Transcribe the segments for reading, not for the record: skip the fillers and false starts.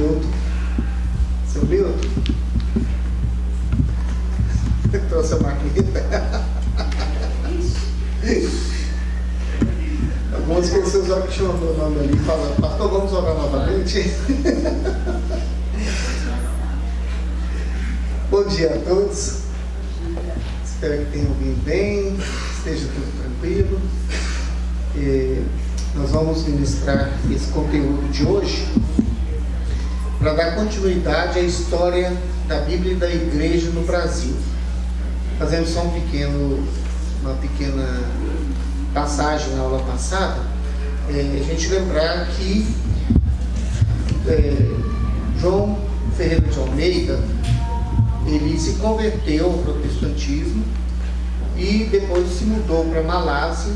Milton. Seu Milton? Trouxe a maquineta. Algumas pessoas já que chamam o nome ali e falam: pastor, vamos orar novamente? Bom dia a todos. Espero que tenham vindo bem, esteja tudo tranquilo. Nós vamos ministrar esse conteúdo de hoje para dar continuidade à história da Bíblia e da Igreja no Brasil. Fazendo só uma pequena passagem na aula passada, a gente lembrar que João Ferreira de Almeida, ele se converteu ao protestantismo e depois se mudou para Malásia,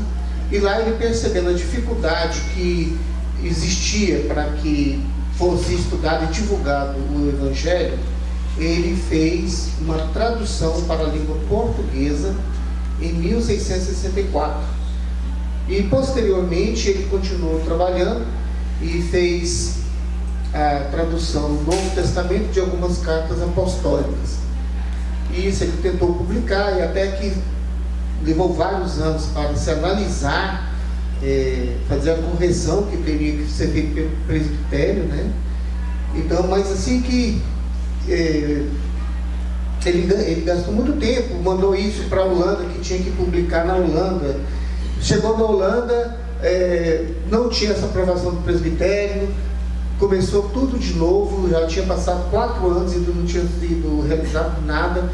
e lá ele, percebendo a dificuldade que existia para que fosse estudado e divulgado o Evangelho, ele fez uma tradução para a língua portuguesa em 1664. E posteriormente ele continuou trabalhando e fez a tradução do Novo Testamento de algumas cartas apostólicas. E isso ele tentou publicar, e até que levou vários anos para se analisar, fazer a correção que teria que ser feita pelo presbitério, né? Então, mas assim que ele gastou muito tempo, mandou isso para a Holanda, que tinha que publicar na Holanda. Chegou na Holanda, não tinha essa aprovação do presbitério, começou tudo de novo, já tinha passado 4 anos e ainda não tinha sido realizado nada.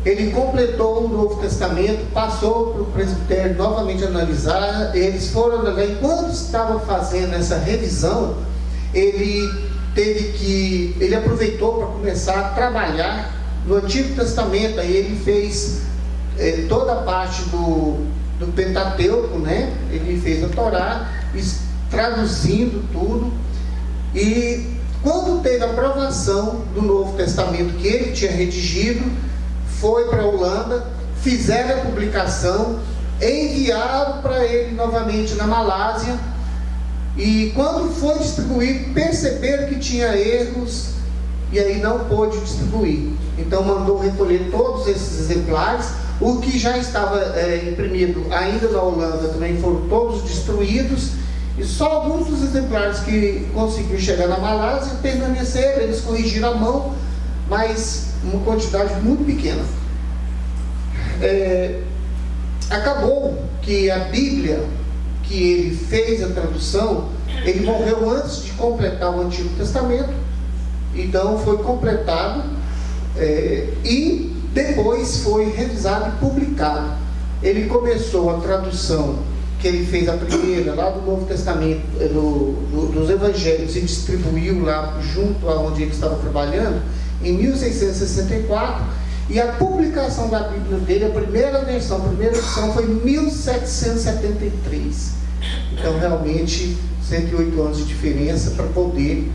Ele completou o Novo Testamento, passou para o presbitério novamente analisar. Eles foram analisar. Enquanto estava fazendo essa revisão, ele aproveitou para começar a trabalhar no Antigo Testamento. Aí ele fez toda a parte do Pentateuco, né? Ele fez a Torá, traduzindo tudo. E quando teve a aprovação do Novo Testamento que ele tinha redigido, foi para a Holanda, fizeram a publicação, enviaram para ele novamente na Malásia, e quando foi distribuir, perceberam que tinha erros, e aí não pôde distribuir. Então mandou recolher todos esses exemplares. O que já estava imprimido ainda na Holanda também foram todos destruídos, e só alguns dos exemplares que conseguiram chegar na Malásia permaneceram. Eles corrigiram à mão, mas uma quantidade muito pequena. Acabou que a Bíblia, que ele fez a tradução, ele morreu antes de completar o Antigo Testamento. Então foi completado, e depois foi revisado e publicado. Ele começou a tradução, que ele fez a primeira lá do Novo Testamento, dos Evangelhos, e distribuiu lá junto a onde ele estava trabalhando em 1664, e a publicação da Bíblia dele, a primeira edição foi em 1773. Então realmente 108 anos de diferença para poder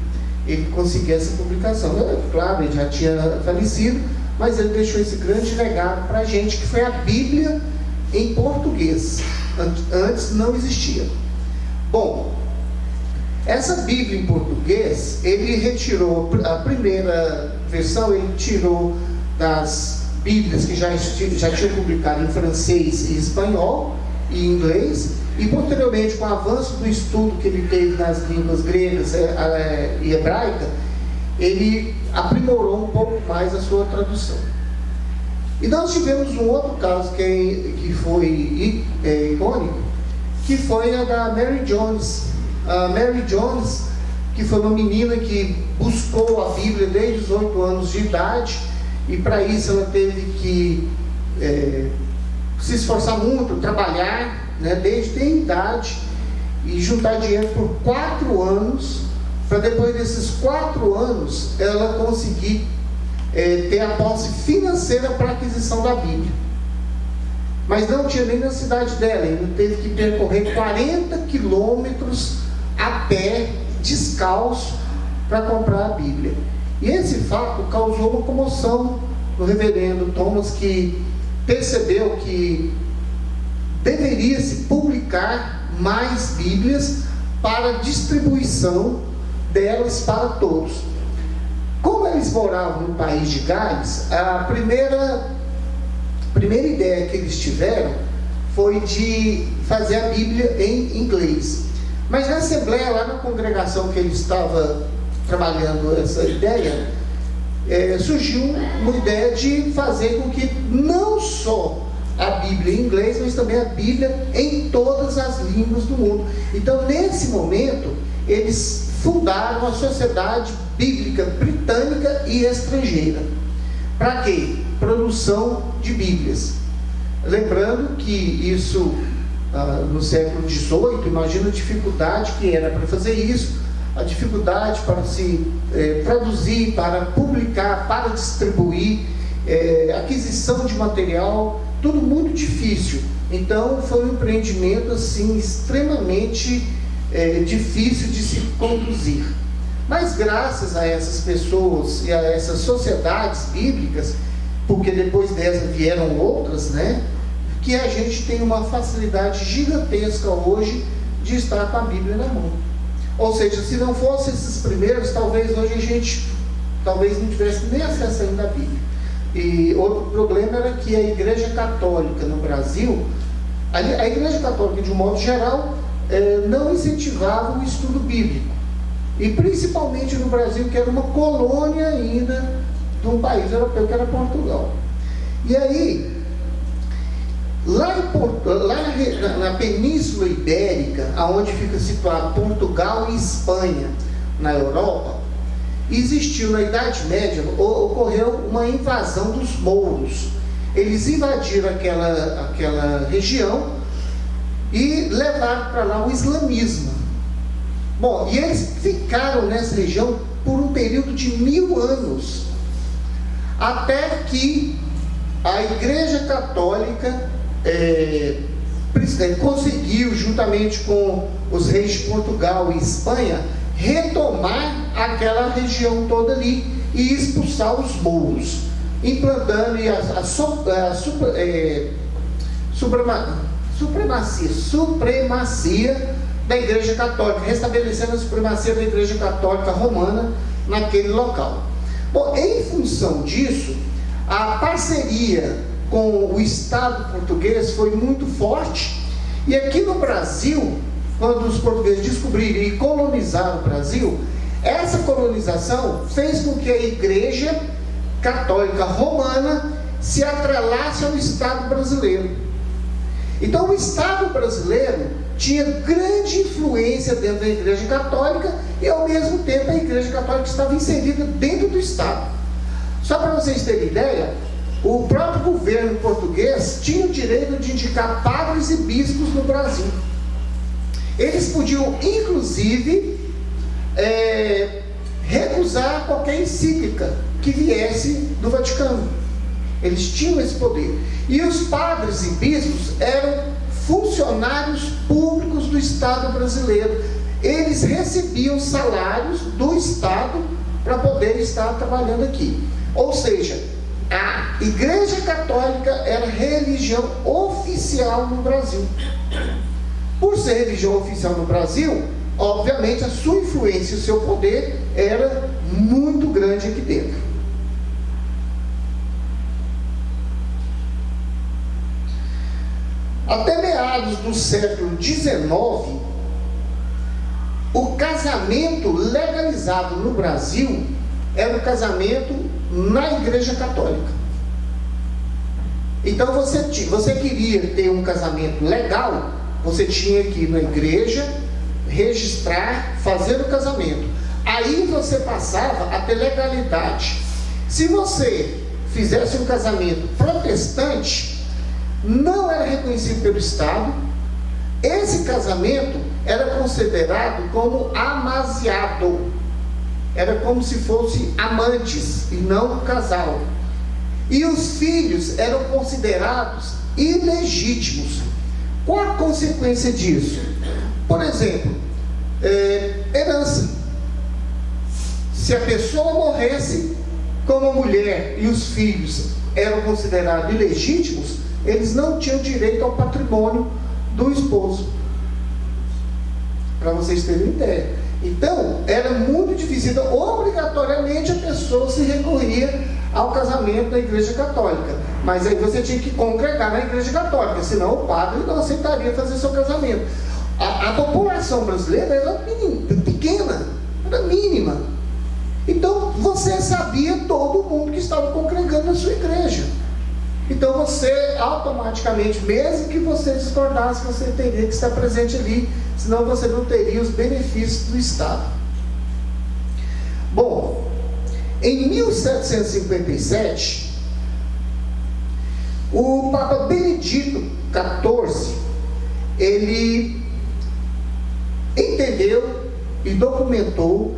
ele conseguir essa publicação. Claro, ele já tinha falecido, mas ele deixou esse grande legado para a gente, que foi a Bíblia em português. Antes não existia. Bom, essa Bíblia em português, ele retirou a primeira versão, ele tirou das Bíblias que já tinham publicado em francês e espanhol e inglês, e posteriormente, com o avanço do estudo que ele teve nas línguas gregas e hebraica, ele aprimorou um pouco mais a sua tradução. E nós tivemos um outro caso que foi icônico, que foi a da Mary Jones. A Mary Jones, que foi uma menina que buscou a Bíblia desde os 8 anos de idade, e para isso ela teve que se esforçar muito, trabalhar, né, desde a idade, e juntar dinheiro por 4 anos, para depois desses 4 anos ela conseguir ter a posse financeira para a aquisição da Bíblia. Mas não tinha nem na cidade dela, ainda teve que percorrer 40 quilômetros a pé, descalço, para comprar a Bíblia. E esse fato causou uma comoção no reverendo Thomas, que percebeu que deveria se publicar mais Bíblias para distribuição delas para todos. eles moravam no país de Gales, a primeira ideia que eles tiveram foi de fazer a Bíblia em inglês. Mas na Assembleia, lá na congregação que ele estava trabalhando essa ideia, surgiu uma ideia de fazer com que não só a Bíblia em inglês, mas também a Bíblia em todas as línguas do mundo. Então, nesse momento, eles fundaram a Sociedade Bíblica Britânica e Estrangeira. Para quê? Produção de Bíblias. Lembrando que isso, no século XVIII, imagina a dificuldade que era para fazer isso, a dificuldade para se traduzir, para publicar, para distribuir, aquisição de material, tudo muito difícil. Então foi um empreendimento assim extremamente difícil de se conduzir. Mas graças a essas pessoas e a essas sociedades bíblicas, porque depois dessa vieram outras, né, que a gente tem uma facilidade gigantesca hoje de estar com a Bíblia na mão. Ou seja, se não fossem esses primeiros, talvez hoje a gente não tivesse nem acesso ainda à Bíblia. E outro problema era que a Igreja Católica no Brasil, a Igreja Católica de um modo geral, não incentivava o estudo bíblico. E principalmente no Brasil, que era uma colônia ainda de um país europeu, que era Portugal. E aí, lá na Península Ibérica, onde fica situado Portugal e Espanha, na Europa, existiu na Idade Média, ocorreu uma invasão dos mouros. Eles invadiram aquela região e levaram para lá o islamismo. Bom, e eles ficaram nessa região por um período de 1000 anos, até que a Igreja Católica conseguiu, juntamente com os reis de Portugal e Espanha, retomar aquela região toda ali e expulsar os mouros, implantando supremacia da Igreja Católica, restabelecendo a supremacia da Igreja Católica Romana naquele local. Bom, em função disso, a parceria com o Estado português foi muito forte, e aqui no Brasil, quando os portugueses descobriram e colonizaram o Brasil, essa colonização fez com que a Igreja Católica Romana se atrelasse ao Estado brasileiro. Então o Estado brasileiro tinha grande influência dentro da Igreja Católica, e ao mesmo tempo a Igreja Católica estava inserida dentro do Estado. Só para vocês terem ideia, o próprio governo português tinha o direito de indicar padres e bispos no Brasil. Eles podiam, inclusive, recusar qualquer encíclica que viesse do Vaticano. Eles tinham esse poder. E os padres e bispos eram funcionários públicos do Estado brasileiro. Eles recebiam salários do Estado para poder estar trabalhando aqui. Ou seja, a Igreja Católica era religião oficial no Brasil. Por ser religião oficial no Brasil, obviamente a sua influência e o seu poder era muito grande aqui dentro. Até meados do século XIX, o casamento legalizado no Brasil era o casamento na Igreja Católica. Então você queria ter um casamento legal, você tinha que ir na igreja, registrar, fazer o casamento. Aí você passava a ter legalidade. Se você fizesse um casamento protestante, não era reconhecido pelo Estado. Esse casamento era considerado como amaziado. Era como se fosse amantes e não casal. E os filhos eram considerados ilegítimos. Qual a consequência disso? Por exemplo, herança. Se a pessoa morresse como mulher e os filhos eram considerados ilegítimos, eles não tinham direito ao patrimônio do esposo. Para vocês terem ideia. Então, era muito difícil. Então, obrigatoriamente a pessoa se recorria ao casamento da Igreja Católica. Mas aí você tinha que congregar na Igreja Católica, senão o padre não aceitaria fazer seu casamento. A população brasileira era pequena, era mínima. Então, você sabia todo mundo que estava congregando na sua igreja. Então, você automaticamente, mesmo que você discordasse, você teria que estar presente ali, senão você não teria os benefícios do Estado. Bom, em 1757, o Papa Benedito XIV, ele entendeu e documentou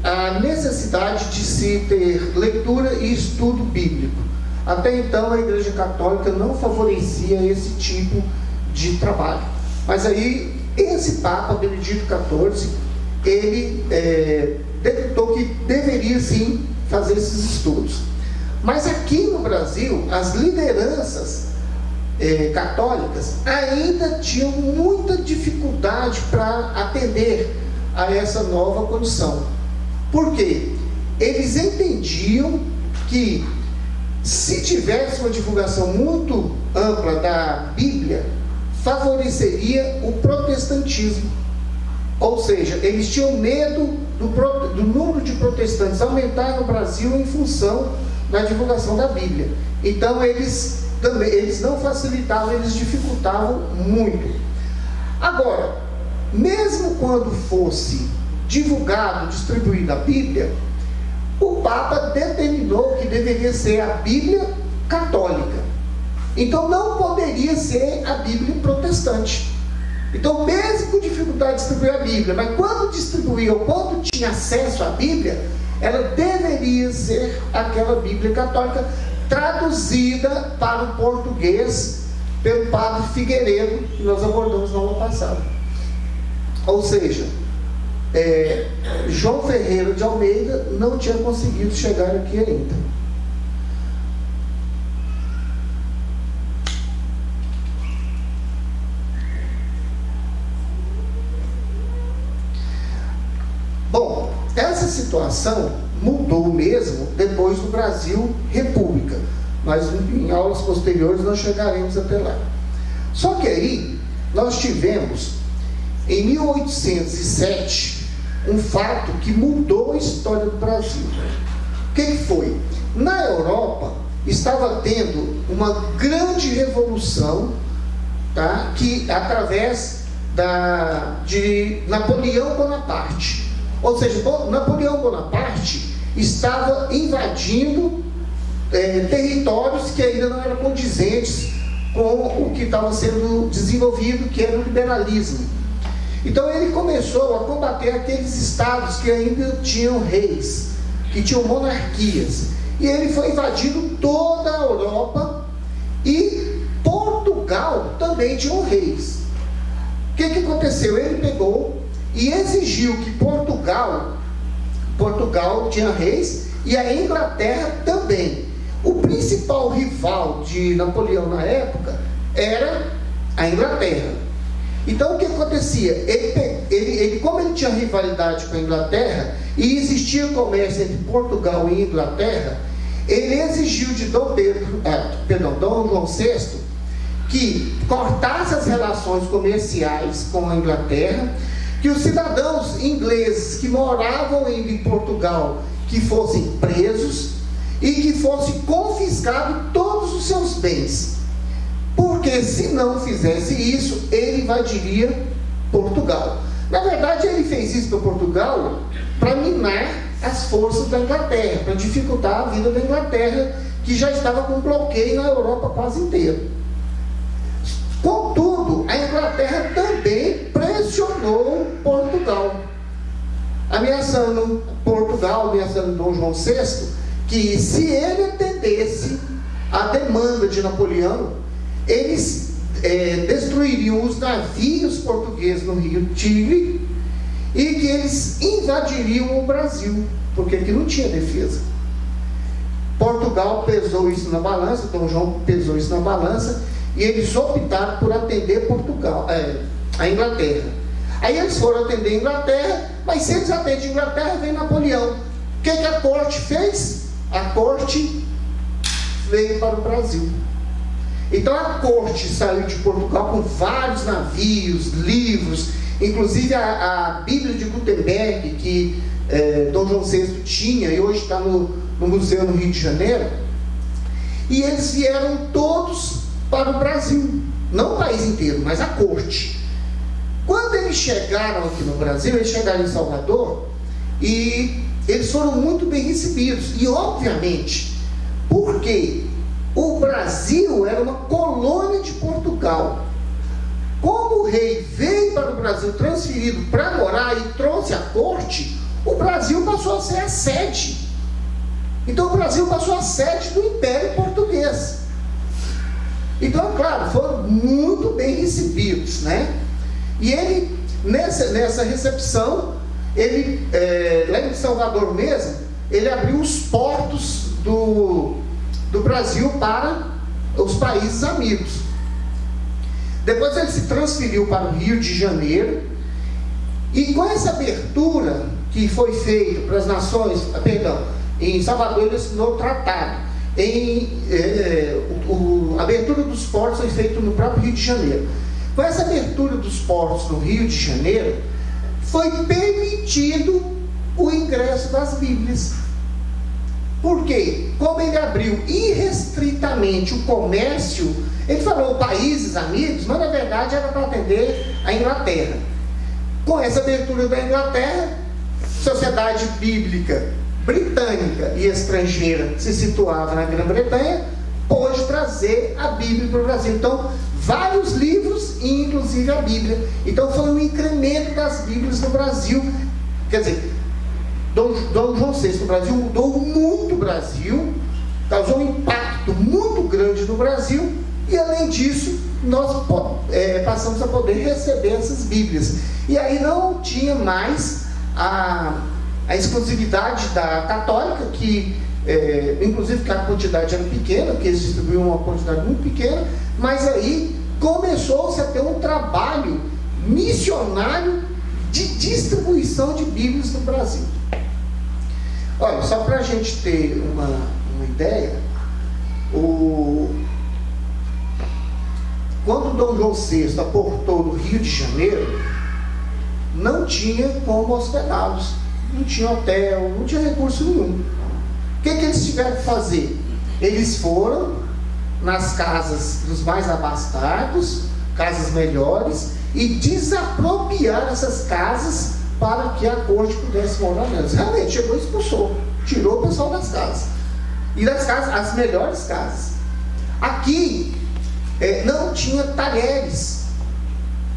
a necessidade de se ter leitura e estudo bíblico. Até então a Igreja Católica não favorecia esse tipo de trabalho. Mas aí esse Papa Benedito XIV, ele decretou que deveria sim fazer esses estudos. Mas aqui no Brasil, as lideranças católicas ainda tinham muita dificuldade para atender a essa nova condição. Por quê? Eles entendiam que se tivesse uma divulgação muito ampla da Bíblia, favoreceria o protestantismo. Ou seja, eles tinham medo do número de protestantes aumentar no Brasil em função da divulgação da Bíblia. Então eles não facilitavam, eles dificultavam muito. Agora, mesmo quando fosse divulgado, distribuída a Bíblia, o Papa determinou que deveria ser a Bíblia católica. Então não poderia ser a Bíblia protestante. Então, mesmo com dificuldade de distribuir a Bíblia, mas quando distribuía ou quando tinha acesso à Bíblia, ela deveria ser aquela Bíblia católica traduzida para o português pelo padre Figueiredo, que nós abordamos na aula passada. Ou seja, João Ferreira de Almeida não tinha conseguido chegar aqui ainda. Bom, essa situação mudou mesmo depois do Brasil República, mas em aulas posteriores nós chegaremos até lá. Só que aí nós tivemos em 1807 um fato que mudou a história do Brasil. O que foi? Na Europa estava tendo uma grande revolução, tá? Que através de Napoleão Bonaparte. Ou seja, Napoleão Bonaparte estava invadindo territórios que ainda não eram condizentes com o que estava sendo desenvolvido, que era o liberalismo. Então ele começou a combater aqueles estados que ainda tinham reis, que tinham monarquias. E ele foi invadindo toda a Europa, e Portugal também tinha reis. O que aconteceu? Ele pegou e exigiu que Portugal tinha reis, e a Inglaterra também. O principal rival de Napoleão na época era a Inglaterra. Então o que acontecia? Ele, como ele tinha rivalidade com a Inglaterra e existia comércio entre Portugal e Inglaterra, ele exigiu de Dom João VI que cortasse as relações comerciais com a Inglaterra, que os cidadãos ingleses que moravam em Portugal que fossem presos e que fosse confiscado todos os seus bens. Porque se não fizesse isso, ele invadiria Portugal. Na verdade, ele fez isso para Portugal para minar as forças da Inglaterra, para dificultar a vida da Inglaterra, que já estava com bloqueio na Europa quase inteira. Contudo, a Inglaterra também pressionou Portugal, ameaçando Dom João VI, que se ele atendesse à demanda de Napoleão, eles destruiriam os navios portugueses no Rio Tigre e que eles invadiriam o Brasil, porque aqui não tinha defesa. Portugal pesou isso na balança, Dom João pesou isso na balança, e eles optaram por atender a Inglaterra. Aí eles foram atender a Inglaterra, mas se eles atendem a Inglaterra, vem Napoleão. O que a corte fez? A corte veio para o Brasil. Então a corte saiu de Portugal com vários navios, livros, inclusive a Bíblia de Gutenberg, que Dom João VI tinha, e hoje está no museu no Rio de Janeiro. E eles vieram todos para o Brasil, não o país inteiro, mas a corte. Quando eles chegaram aqui no Brasil, eles chegaram em Salvador, e eles foram muito bem recebidos. E obviamente, porque o Brasil era uma colônia de Portugal. Como o rei veio para o Brasil transferido para morar e trouxe a corte, o Brasil passou a ser a sede. Então o Brasil passou a sede do Império Português. Então, claro, foram muito bem recebidos, né? E ele, nessa recepção, ele, lá em Salvador mesmo, ele abriu os portos do Brasil para os países amigos. Depois ele se transferiu para o Rio de Janeiro, e com essa abertura que foi feita para as nações, em Salvador ele assinou o tratado. A abertura dos portos foi feita no próprio Rio de Janeiro. Com essa abertura dos portos no Rio de Janeiro, foi permitido o ingresso das Bíblias. Por quê? Como ele abriu irrestritamente o comércio, ele falou países amigos, mas na verdade era para atender a Inglaterra. Com essa abertura da Inglaterra, Sociedade Bíblica Britânica e estrangeira se situava na Grã-Bretanha, pôde trazer a Bíblia para o Brasil. Então, vários livros, inclusive a Bíblia. Então, foi um incremento das Bíblias no Brasil. Quer dizer, Dom João VI no Brasil mudou muito o Brasil, causou um impacto muito grande no Brasil, e além disso, nós passamos a poder receber essas Bíblias. E aí não tinha mais a exclusividade da católica, que inclusive que a quantidade era pequena, que eles distribuíam uma quantidade muito pequena, mas aí começou-se a ter um trabalho missionário de distribuição de Bíblias no Brasil. Olha, só para a gente ter uma ideia, quando Dom João VI aportou no Rio de Janeiro, não tinha como hospedá-los, não tinha hotel, não tinha recurso nenhum. O que eles tiveram que fazer? Eles foram nas casas dos mais abastados, casas melhores, e desapropriaram essas casas para que a corte pudesse morar nelas. Realmente, chegou e expulsou, tirou o pessoal das casas. E das casas, as melhores casas. Aqui, não tinha talheres.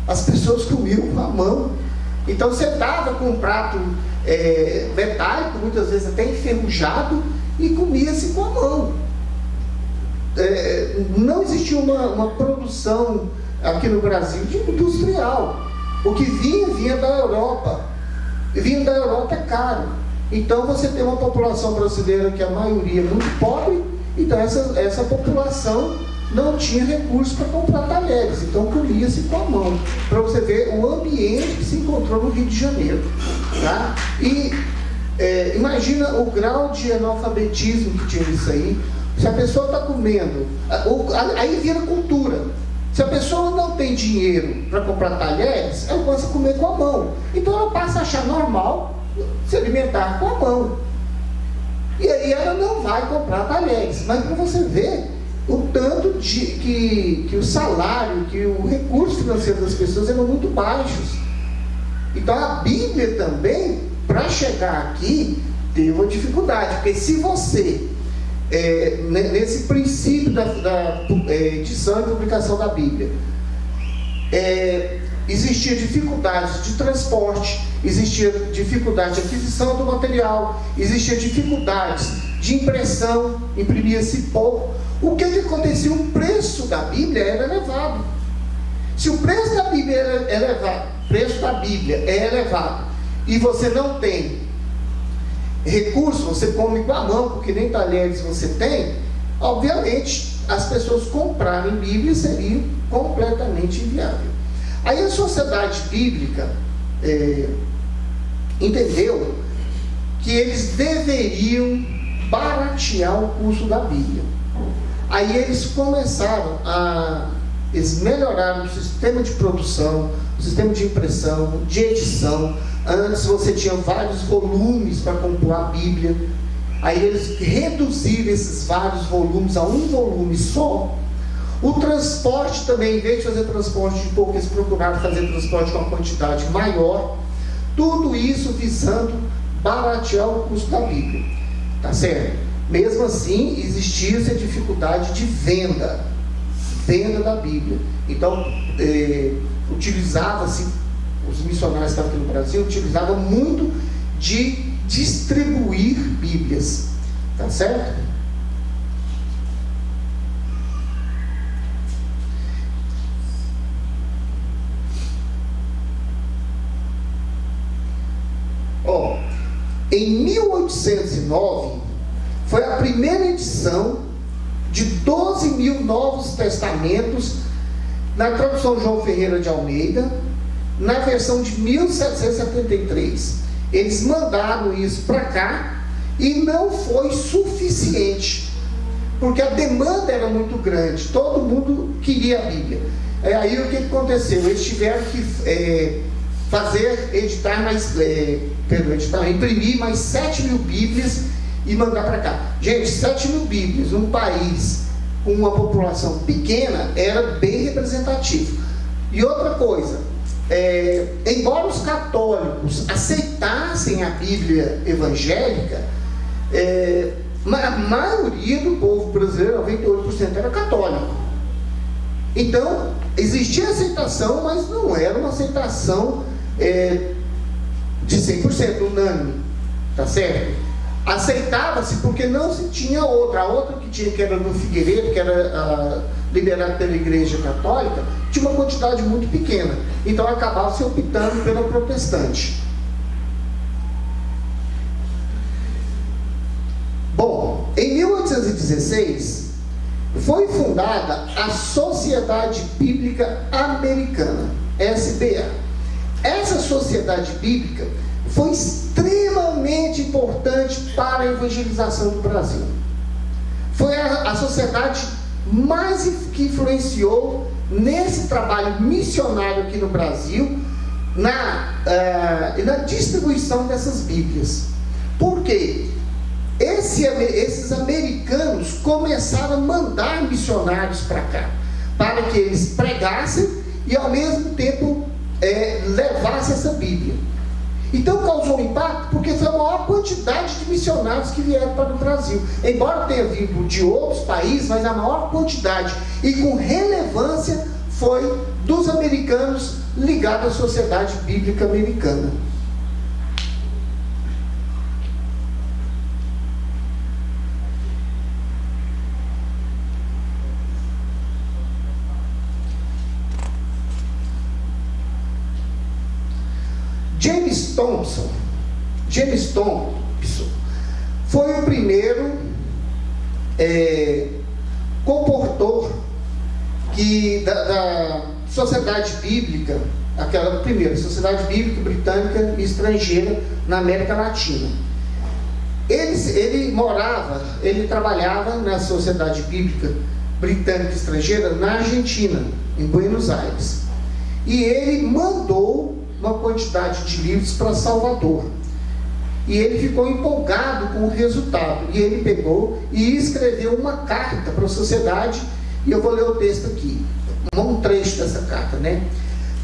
As pessoas comiam com a mão. Então, você dava com um prato metálico, muitas vezes até enferrujado, e comia-se com a mão. Não existia uma produção aqui no Brasil de industrial. O que vinha da Europa. Vindo da Europa é caro. Então você tem uma população brasileira que a maioria é muito pobre, então essa população não tinha recursos para comprar talheres, então comia-se com a mão, para você ver o ambiente que se encontrou no Rio de Janeiro, tá? E imagina o grau de analfabetismo que tinha isso aí. Se a pessoa está comendo, aí vira cultura. Se a pessoa não tem dinheiro para comprar talheres, ela começa a comer com a mão. Então ela passa a achar normal se alimentar com a mão. E aí ela não vai comprar talheres. Mas para você ver o tanto que o salário, que o recurso financeiro das pessoas eram muito baixos. Então a Bíblia também, para chegar aqui, teve uma dificuldade. Porque se você... nesse princípio da edição e publicação da Bíblia, existia dificuldades de transporte, existia dificuldade de aquisição do material, existia dificuldades de impressão, imprimia-se pouco. O que acontecia? O preço da Bíblia era elevado. Se o preço da Bíblia é elevado e você não tem recurso, você come com a mão, porque nem talheres você tem, obviamente as pessoas comprarem Bíblia seria completamente inviável. Aí a Sociedade Bíblica entendeu que eles deveriam baratear o custo da Bíblia. Aí eles começaram eles melhoraram o sistema de produção, o sistema de impressão, de edição. Antes você tinha vários volumes para compor a Bíblia. Aí eles reduziram esses vários volumes a um volume só. O transporte também, em vez de fazer transporte de pouco, eles procuraram fazer transporte com uma quantidade maior. Tudo isso visando baratear o custo da Bíblia. Tá certo? Mesmo assim, existia essa dificuldade de venda da Bíblia. Então, utilizava-se, os missionários que estavam aqui no Brasil, utilizavam muito de distribuir Bíblias. Tá certo? Em 1809, foi a primeira edição de 12 mil Novos Testamentos, na tradução João Ferreira de Almeida, na versão de 1773. Eles mandaram isso para cá e não foi suficiente, porque a demanda era muito grande, todo mundo queria a Bíblia. Aí o que aconteceu? Eles tiveram que imprimir mais 7 mil Bíblias e mandar para cá. Gente, 7 mil Bíblias num país com uma população pequena era bem representativo. E outra coisa, embora os católicos aceitassem a Bíblia evangélica, a maioria do povo brasileiro, 98%, era católico. Então, existia aceitação, mas não era uma aceitação de 100% unânime, tá certo? Aceitava-se porque não se tinha outra. A outra que tinha, que era no Figueiredo, que era liberada pela Igreja Católica, tinha uma quantidade muito pequena. Então acabava se optando pela protestante. Bom, em 1816 foi fundada a Sociedade Bíblica Americana, SBA. Essa sociedade bíblica foi extremamente importante para a evangelização do Brasil. Foi a sociedade mais que influenciou nesse trabalho missionário aqui no Brasil, na distribuição dessas Bíblias. Por quê? Esses americanos começaram a mandar missionários para cá, para que eles pregassem e ao mesmo tempo levassem essa Bíblia. Então causou um impacto, porque foi a maior quantidade de missionários que vieram para o Brasil. Embora tenha vindo de outros países, mas a maior quantidade e com relevância foi dos americanos ligados à Sociedade Bíblica Americana. James Thompson foi o primeiro comportor da Sociedade Bíblica, aquela primeira Sociedade Bíblica Britânica e Estrangeira na América Latina. Ele trabalhava na Sociedade Bíblica Britânica e Estrangeira na Argentina, em Buenos Aires. E ele mandou uma quantidade de livros para Salvador. E ele ficou empolgado com o resultado. E ele pegou e escreveu uma carta para a sociedade. E eu vou ler o texto aqui. Um trecho dessa carta, né?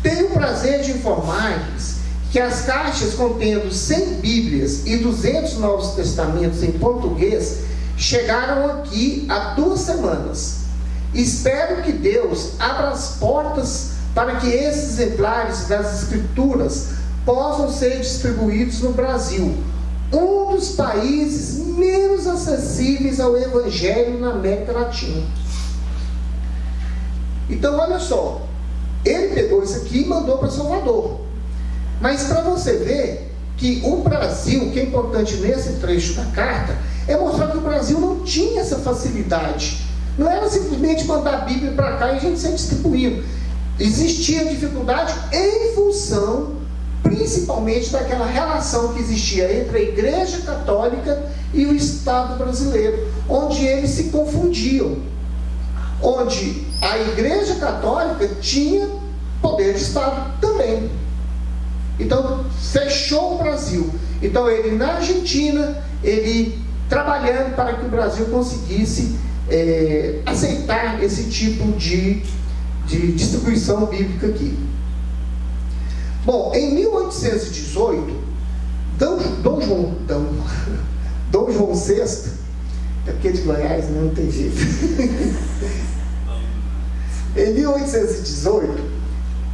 Tenho o prazer de informar-lhes que as caixas contendo 100 Bíblias e 200 Novos Testamentos em português chegaram aqui há 2 semanas. Espero que Deus abra as portas para que esses exemplares das Escrituras possam ser distribuídos no Brasil, um dos países menos acessíveis ao Evangelho na América Latina. Então, olha só, ele pegou isso aqui e mandou para Salvador. Mas para você ver que o Brasil, o que é importante nesse trecho da carta, é mostrar que o Brasil não tinha essa facilidade. Não era simplesmente mandar a Bíblia para cá e a gente ser distribuindo. Existia dificuldade em função, principalmente daquela relação que existia entre a Igreja Católica e o Estado brasileiro, onde eles se confundiam, onde a Igreja Católica tinha poder de Estado também. Então fechou o Brasil. Então ele na Argentina, ele trabalhando para que o Brasil conseguisse aceitar esse tipo de distribuição bíblica aqui. Bom, em 1818, Dom João VI, é porque de Goiás, né? Não tem jeito. Em 1818,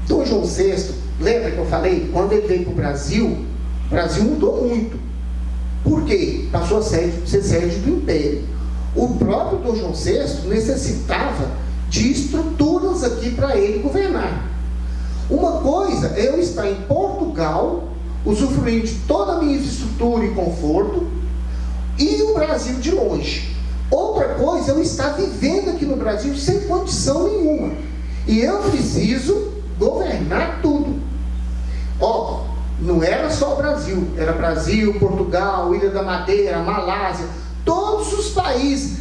Dom João VI, lembra que eu falei, quando ele veio para o Brasil mudou muito. Por quê? Passou a ser sede do Império. O próprio Dom João VI necessitava de estruturas aqui para ele governar. Uma coisa é eu estar em Portugal, usufruindo de toda a minha infraestrutura e conforto, e o Brasil de longe. Outra coisa é eu estar vivendo aqui no Brasil sem condição nenhuma. E eu preciso governar tudo. Ó, não era só o Brasil, era Brasil, Portugal, Ilha da Madeira, Malásia, todos os países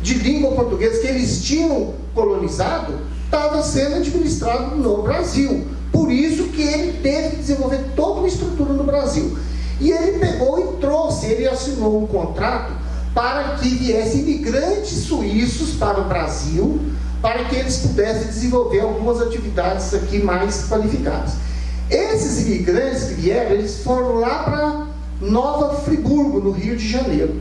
de língua portuguesa que eles tinham colonizado, estava sendo administrado no Brasil. Por isso que ele teve que desenvolver toda uma estrutura no Brasil. E ele pegou e trouxe, ele assinou um contrato para que viessem imigrantes suíços para o Brasil, para que eles pudessem desenvolver algumas atividades aqui mais qualificadas. Esses imigrantes que vieram, eles foram lá para Nova Friburgo, no Rio de Janeiro.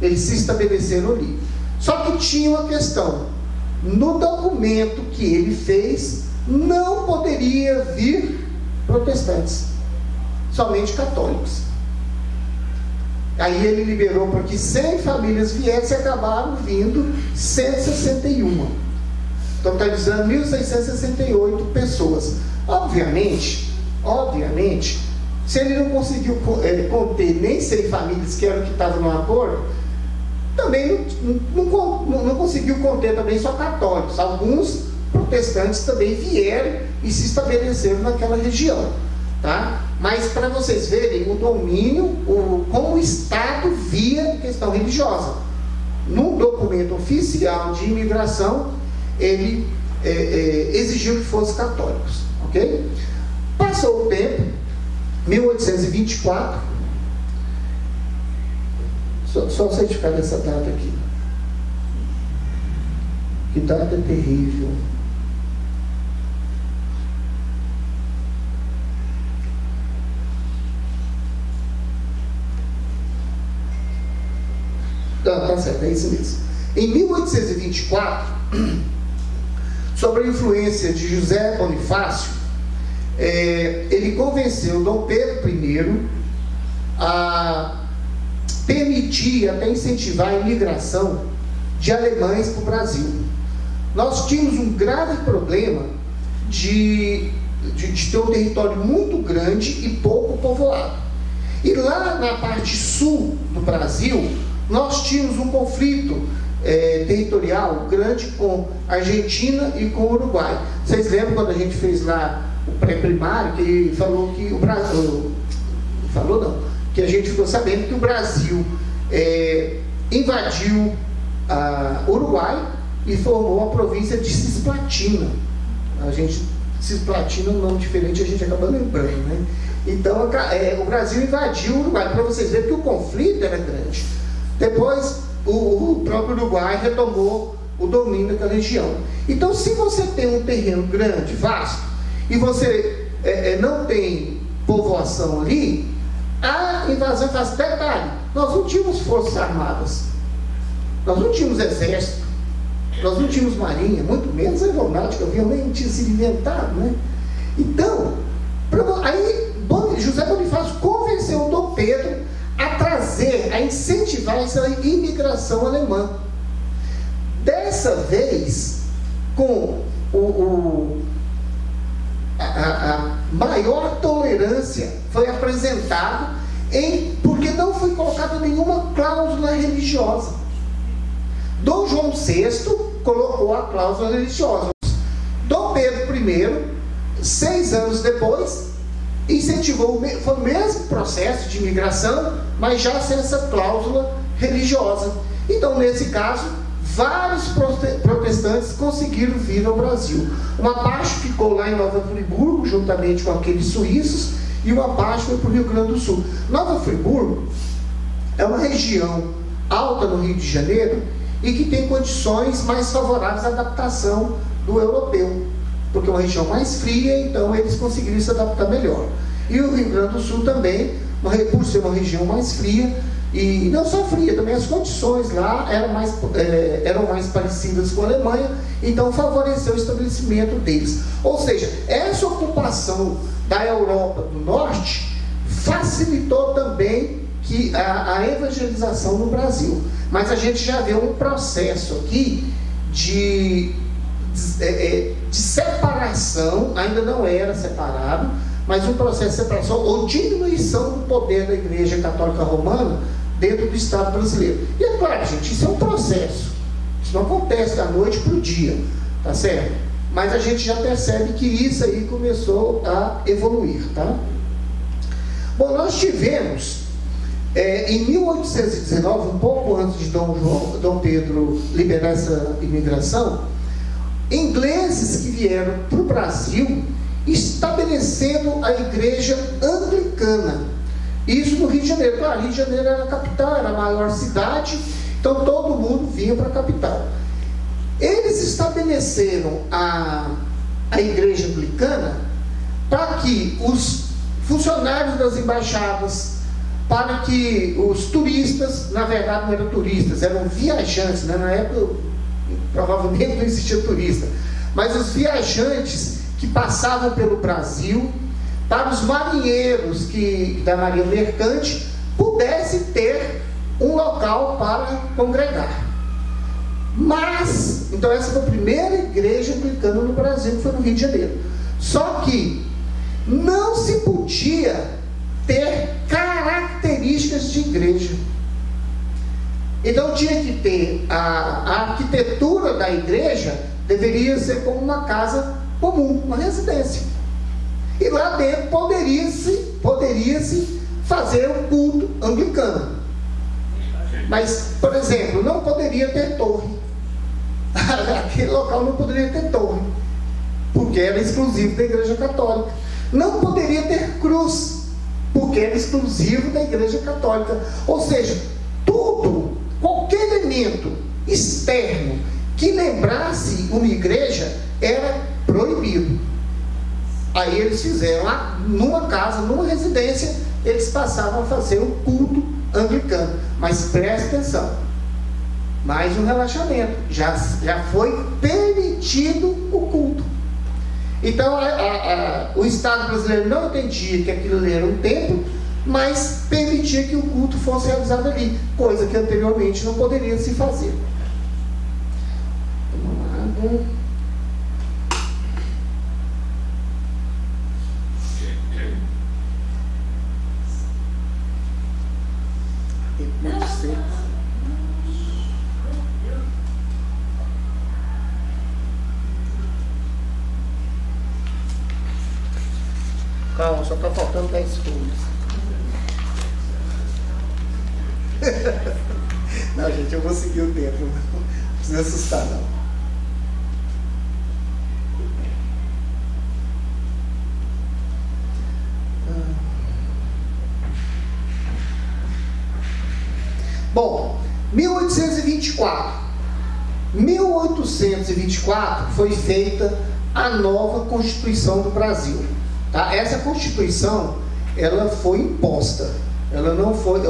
Eles se estabeleceram ali. Só que tinha uma questão: no documento que ele fez, não poderia vir protestantes, somente católicos. Aí ele liberou para que 100 famílias viessem e acabaram vindo 161. Então está dizendo 1.668 pessoas. Obviamente, se ele não conseguiu conter nem 100 famílias, que era o que estava no acordo, também não conseguiu conter também só católicos. Alguns protestantes também vieram e se estabeleceram naquela região, tá? Mas para vocês verem o domínio, como o Estado via a questão religiosa. No documento oficial de imigração, ele exigiu que fossem católicos, ok? Passou o tempo, 1824, só certificar dessa data aqui. Que data terrível. Tá certo, é isso mesmo. Em 1824, sob a influência de José Bonifácio, ele convenceu Dom Pedro I a permitir, até incentivar a imigração de alemães para o Brasil. Nós tínhamos um grave problema de ter um território muito grande e pouco povoado. E lá na parte sul do Brasil, nós tínhamos um conflito territorial grande com a Argentina e com o Uruguai. Vocês lembram quando a gente fez lá o pré-primário, que falou que o Brasil... Falou não, que a gente ficou sabendo que o Brasil invadiu o Uruguai e formou a província de Cisplatina. Cisplatina é um nome diferente, a gente acaba lembrando, né? Então o Brasil invadiu o Uruguai, para vocês verem que o conflito era grande. Depois o próprio Uruguai retomou o domínio daquela região. Então, se você tem um terreno grande, vasto, e você não tem povoação ali, a invasão faz detalhe. Nós não tínhamos forças armadas, nós não tínhamos exército, nós não tínhamos marinha, muito menos aeronáutica, nem tinha sido inventado, né? Então, aí José Bonifácio convenceu o Dom Pedro a trazer, a incentivar essa imigração alemã. Dessa vez, com a maior tolerância foi apresentada, porque não foi colocada nenhuma cláusula religiosa. Dom João VI colocou a cláusula religiosa. Dom Pedro I 6 anos depois, incentivou, foi o mesmo processo de imigração, mas já sem essa cláusula religiosa. Então, nesse caso, vários protestantes conseguiram vir ao Brasil. Uma parte ficou lá em Nova Friburgo, juntamente com aqueles suíços, e uma parte foi para o Rio Grande do Sul. Nova Friburgo é uma região alta no Rio de Janeiro e que tem condições mais favoráveis à adaptação do europeu, porque é uma região mais fria, então eles conseguiram se adaptar melhor. E o Rio Grande do Sul também, por ser uma região mais fria, e não só fria, também as condições lá eram mais parecidas com a Alemanha, então favoreceu o estabelecimento deles. Ou seja, essa ocupação da Europa do Norte facilitou também a evangelização no Brasil. Mas a gente já vê um processo aqui de separação, ainda não era separado, mas um processo de separação ou diminuição do poder da Igreja Católica Romana dentro do Estado brasileiro. E é claro, gente, isso é um processo. Isso não acontece da noite para o dia, tá certo? Mas a gente já percebe que isso aí começou a evoluir, tá? Bom, nós tivemos, em 1819, um pouco antes de Dom Pedro liberar essa imigração, ingleses que vieram para o Brasil estabelecendo a igreja anglicana. Isso no Rio de Janeiro. Claro, Rio de Janeiro era a capital, era a maior cidade, então todo mundo vinha para a capital. Eles estabeleceram a igreja anglicana para que os funcionários das embaixadas, para que os turistas, na verdade não eram turistas, eram viajantes, né? Na época provavelmente não existia turista, mas os viajantes que passavam pelo Brasil, para os marinheiros da Marinha Mercante, pudessem ter um local para congregar. Mas, então essa foi a primeira igreja anglicana no Brasil, que foi no Rio de Janeiro. Só que não se podia ter características de igreja. Então tinha que ter a arquitetura da igreja, deveria ser como uma casa comum, uma residência. E lá dentro poderia-se fazer um culto anglicano. Mas, por exemplo, não poderia ter torre. Aquele local não poderia ter torre, porque era exclusivo da Igreja Católica. Não poderia ter cruz, porque era exclusivo da Igreja Católica. Ou seja, tudo, qualquer elemento externo que lembrasse uma igreja era proibido. Aí eles fizeram lá, numa casa, numa residência, eles passavam a fazer o culto anglicano. Mas preste atenção, mais um relaxamento, já foi permitido o culto. Então o Estado brasileiro não entendia que aquilo ali era um templo, mas permitia que o culto fosse realizado ali, coisa que anteriormente não poderia se fazer. Vamos lá. Calma, só está faltando 10 folhas. Não, gente, eu vou seguir o tempo. Não precisa assustar, não. Bom, 1824 foi feita a nova Constituição do Brasil. Tá? Essa Constituição, ela foi imposta. Ela não foi...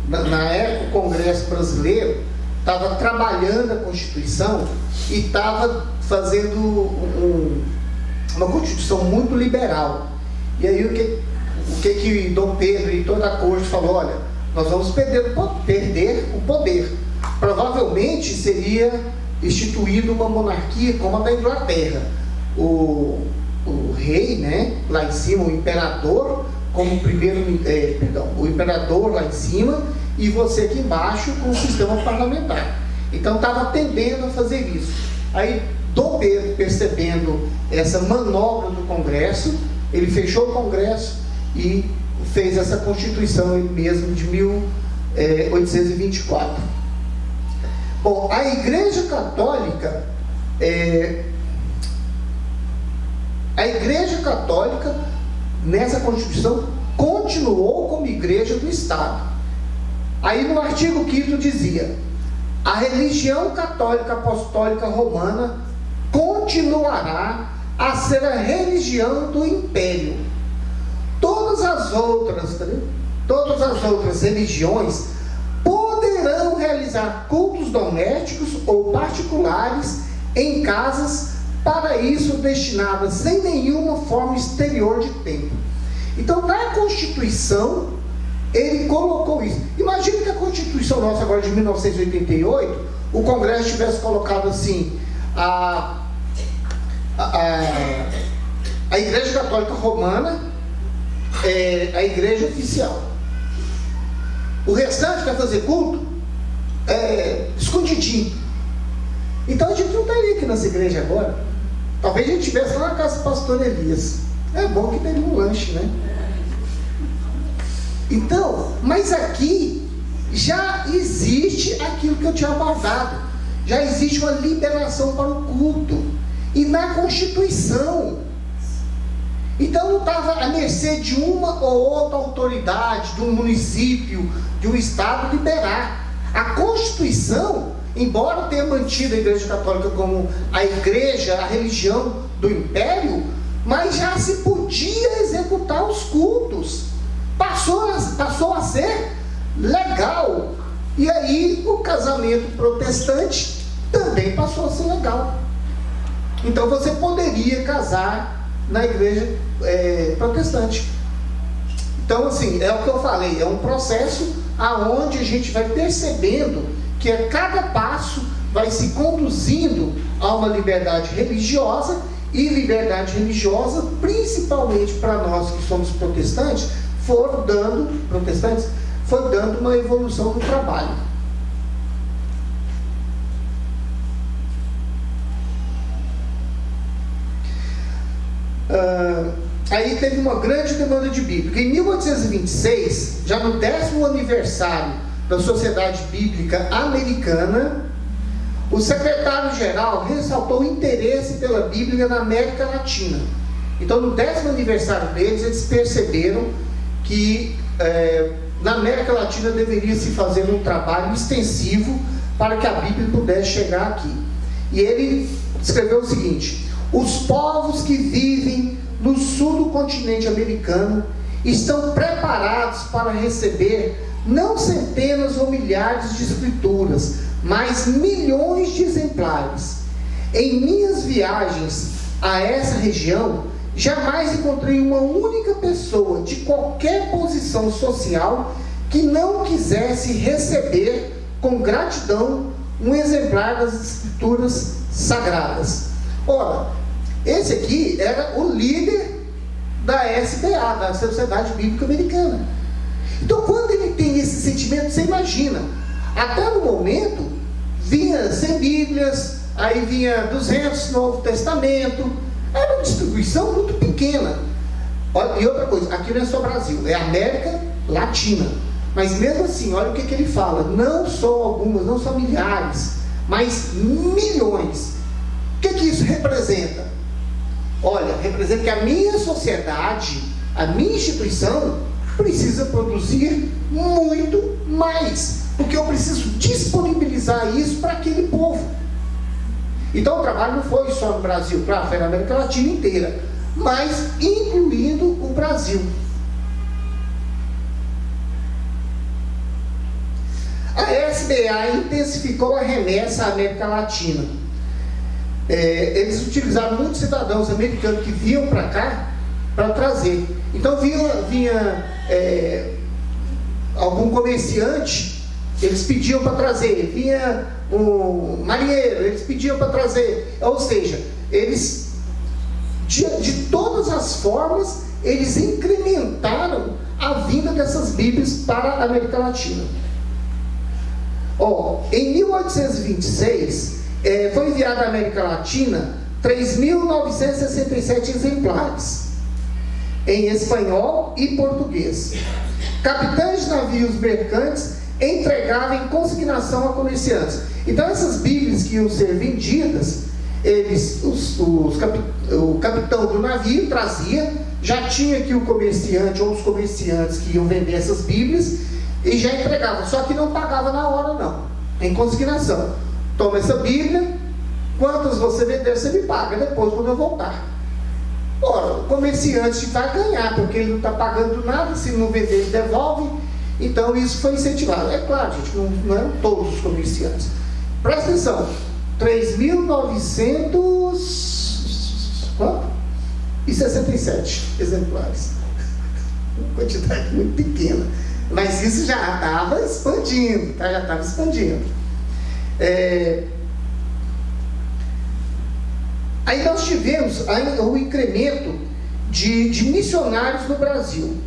Na época, o Congresso Brasileiro estava trabalhando a Constituição e estava fazendo uma Constituição muito liberal. E aí o que Dom Pedro e toda a corte falou? Olha, nós vamos perder o poder. Provavelmente seria instituída uma monarquia como a da Inglaterra. O rei, né, lá em cima, o imperador, como o imperador lá em cima, e você aqui embaixo com o sistema parlamentar. Então estava tendendo a fazer isso. Aí Dom Pedro, percebendo essa manobra do Congresso, ele fechou o Congresso e fez essa Constituição ele mesmo de 1824. Bom, a Igreja Católica, nessa Constituição, continuou como Igreja do Estado. Aí no artigo 5º dizia: a religião católica apostólica romana continuará a ser a religião do Império. Todas as outras religiões poderão realizar cultos domésticos ou particulares em casas para isso destinadas sem nenhuma forma exterior de templo. Então, na Constituição, ele colocou isso. Imagina que a Constituição nossa agora de 1988, o Congresso tivesse colocado assim: a Igreja Católica Romana é a igreja oficial. O restante quer fazer culto escondidinho. Então a gente não estaria aqui nessa igreja agora. Talvez a gente estivesse lá na casa do pastor Elias. É bom que teria um lanche, né? Então, mas aqui já existe aquilo que eu tinha abordado. Já existe uma liberação para o culto. E na Constituição. Então não estava à mercê de uma ou outra autoridade, de um município, de um estado liberar. A Constituição, embora tenha mantido a Igreja Católica como a igreja, a religião do Império, mas já se podia executar os cultos. Passou a ser legal. E aí o casamento protestante também passou a ser legal. Então você poderia casar na igreja protestante. Então, assim, é o que eu falei, é um processo aonde a gente vai percebendo que a cada passo vai se conduzindo a uma liberdade religiosa, e liberdade religiosa, principalmente para nós que somos protestantes, foi dando uma evolução no trabalho. Aí teve uma grande demanda de Bíblia. Em 1826, já no 10º aniversário da Sociedade Bíblica Americana, o secretário-geral ressaltou o interesse pela Bíblia na América Latina. Então, no 10º aniversário deles, eles perceberam que na América Latina deveria se fazer um trabalho extensivo para que a Bíblia pudesse chegar aqui. E ele escreveu o seguinte: os povos que vivem no sul do continente americano estão preparados para receber não centenas ou milhares de escrituras, mas milhões de exemplares. Em minhas viagens a essa região, jamais encontrei uma única pessoa de qualquer posição social que não quisesse receber com gratidão um exemplar das escrituras sagradas. Ora, esse aqui era o líder da SBA, da Sociedade Bíblica Americana. Então, quando ele tem esse sentimento, você imagina, até no momento, vinha 100 Bíblias, aí vinha 200 Novo Testamento, era uma distribuição muito pequena. E outra coisa, aqui não é só Brasil, é América Latina. Mas mesmo assim, olha o que ele fala, não só algumas, não só milhares, mas milhões. O que isso representa? Olha, representa que a minha sociedade, a minha instituição, precisa produzir muito mais, porque eu preciso disponibilizar isso para aquele povo. Então o trabalho não foi só no Brasil, claro, foi na América Latina inteira, mas incluindo o Brasil. A SBA intensificou a remessa à América Latina. Eles utilizaram muitos cidadãos americanos que vinham para cá para trazer. Então vinha algum comerciante, eles pediam para trazer, vinha um marinheiro, eles pediam para trazer. Ou seja, eles de todas as formas eles incrementaram a vinda dessas Bíblias para a América Latina. Em 1826 Foi enviado à América Latina 3.967 exemplares, em espanhol e português. Capitães de navios mercantes entregavam em consignação a comerciantes. Então essas Bíblias que iam ser vendidas, o capitão do navio trazia, já tinha aqui o comerciante ou os comerciantes que iam vender essas Bíblias e já entregava, só que não pagava na hora não, em consignação. Toma essa Bíblia, quantas você vender, você me paga depois quando eu voltar. Ora, o comerciante vai ganhar, porque ele não está pagando nada, se não vender ele devolve. Então isso foi incentivado. É claro, gente, não eram todos os comerciantes. Presta atenção, 3.967 exemplares, uma quantidade muito pequena, mas isso já estava expandindo, tá? Já estava expandindo. Aí nós tivemos o incremento de missionários no Brasil.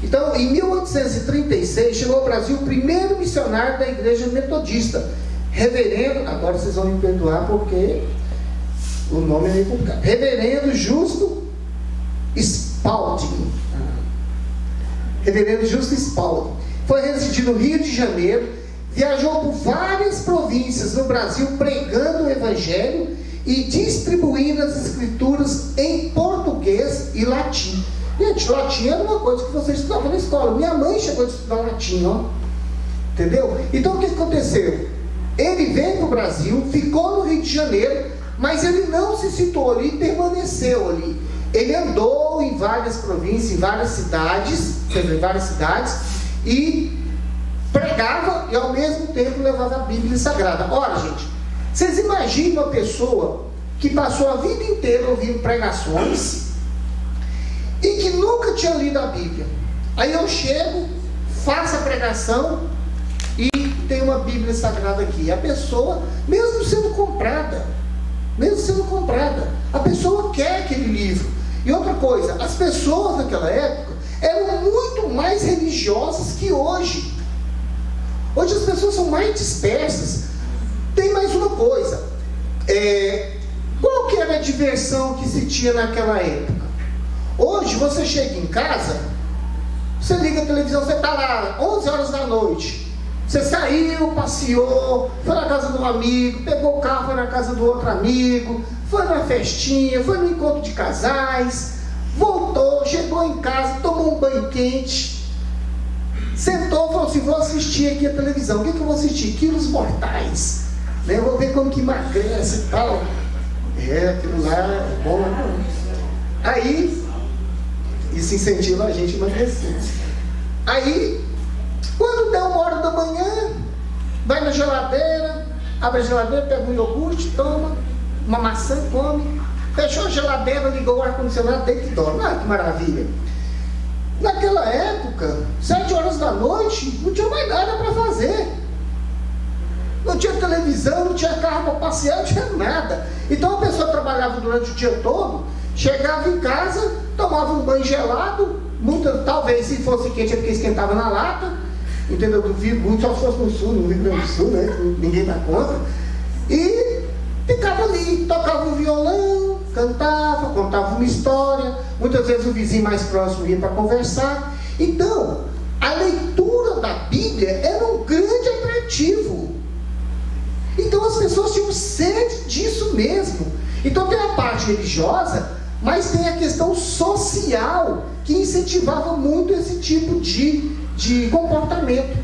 Então, em 1836, chegou ao Brasil o primeiro missionário da igreja metodista, reverendo, agora vocês vão me perdoar porque o nome é meio complicado, reverendo Justo Spalding. Reverendo Justo Spalding. Foi residir no Rio de Janeiro, viajou por várias províncias no Brasil pregando o Evangelho e distribuindo as escrituras em português e latim. Gente, latim era uma coisa que você estudava na escola. Minha mãe chegou a estudar latim, ó. Entendeu? Então o que aconteceu? Ele veio para o Brasil, ficou no Rio de Janeiro, mas ele não se situou ali e permaneceu ali. Ele andou em várias províncias, em várias cidades, e pregava e ao mesmo tempo levava a Bíblia Sagrada. Ora, gente, vocês imaginem uma pessoa que passou a vida inteira ouvindo pregações e que nunca tinha lido a Bíblia. Aí eu chego, faço a pregação e tem uma Bíblia Sagrada aqui. A pessoa, mesmo sendo comprada, a pessoa quer aquele livro. E outra coisa, as pessoas naquela época eram muito mais religiosas que hoje. Hoje as pessoas são mais dispersas. Tem mais uma coisa, qual que era a diversão que se tinha naquela época? Hoje você chega em casa, você liga a televisão, você está lá 11 horas da noite, você saiu, passeou, foi na casa de um amigo, pegou o carro, foi na casa do outro amigo, foi numa festinha, foi no encontro de casais, voltou, chegou em casa, tomou um banho quente, sentou e falou assim: vou assistir aqui a televisão. O que eu vou assistir? Quilos Mortais, né? Vou ver como que emagrece e tal. Aquilo lá é bom, né? Aí isso incentiva a gente a emagrecer. Aí, quando der 1h da manhã, vai na geladeira, abre a geladeira, pega um iogurte, toma, uma maçã, come, fechou a geladeira, ligou o ar-condicionado, deita e dorme. Ah, que maravilha! Naquela época, 7 horas da noite, não tinha mais nada para fazer. Não tinha televisão, não tinha carro para passear, não tinha nada. Então a pessoa trabalhava durante o dia todo, chegava em casa, tomava um banho gelado, talvez se fosse quente é porque esquentava na lata, entendeu? Duvido muito, só se fosse no sul, no Rio Grande do Sul, né? Ninguém dá conta. E ficava ali, tocava um violão, cantava, contava uma história. Muitas vezes o vizinho mais próximo ia para conversar. Então, a leitura da Bíblia era um grande atrativo. Então as pessoas tinham sede disso mesmo. Então tem a parte religiosa, mas tem a questão social, que incentivava muito esse tipo de comportamento.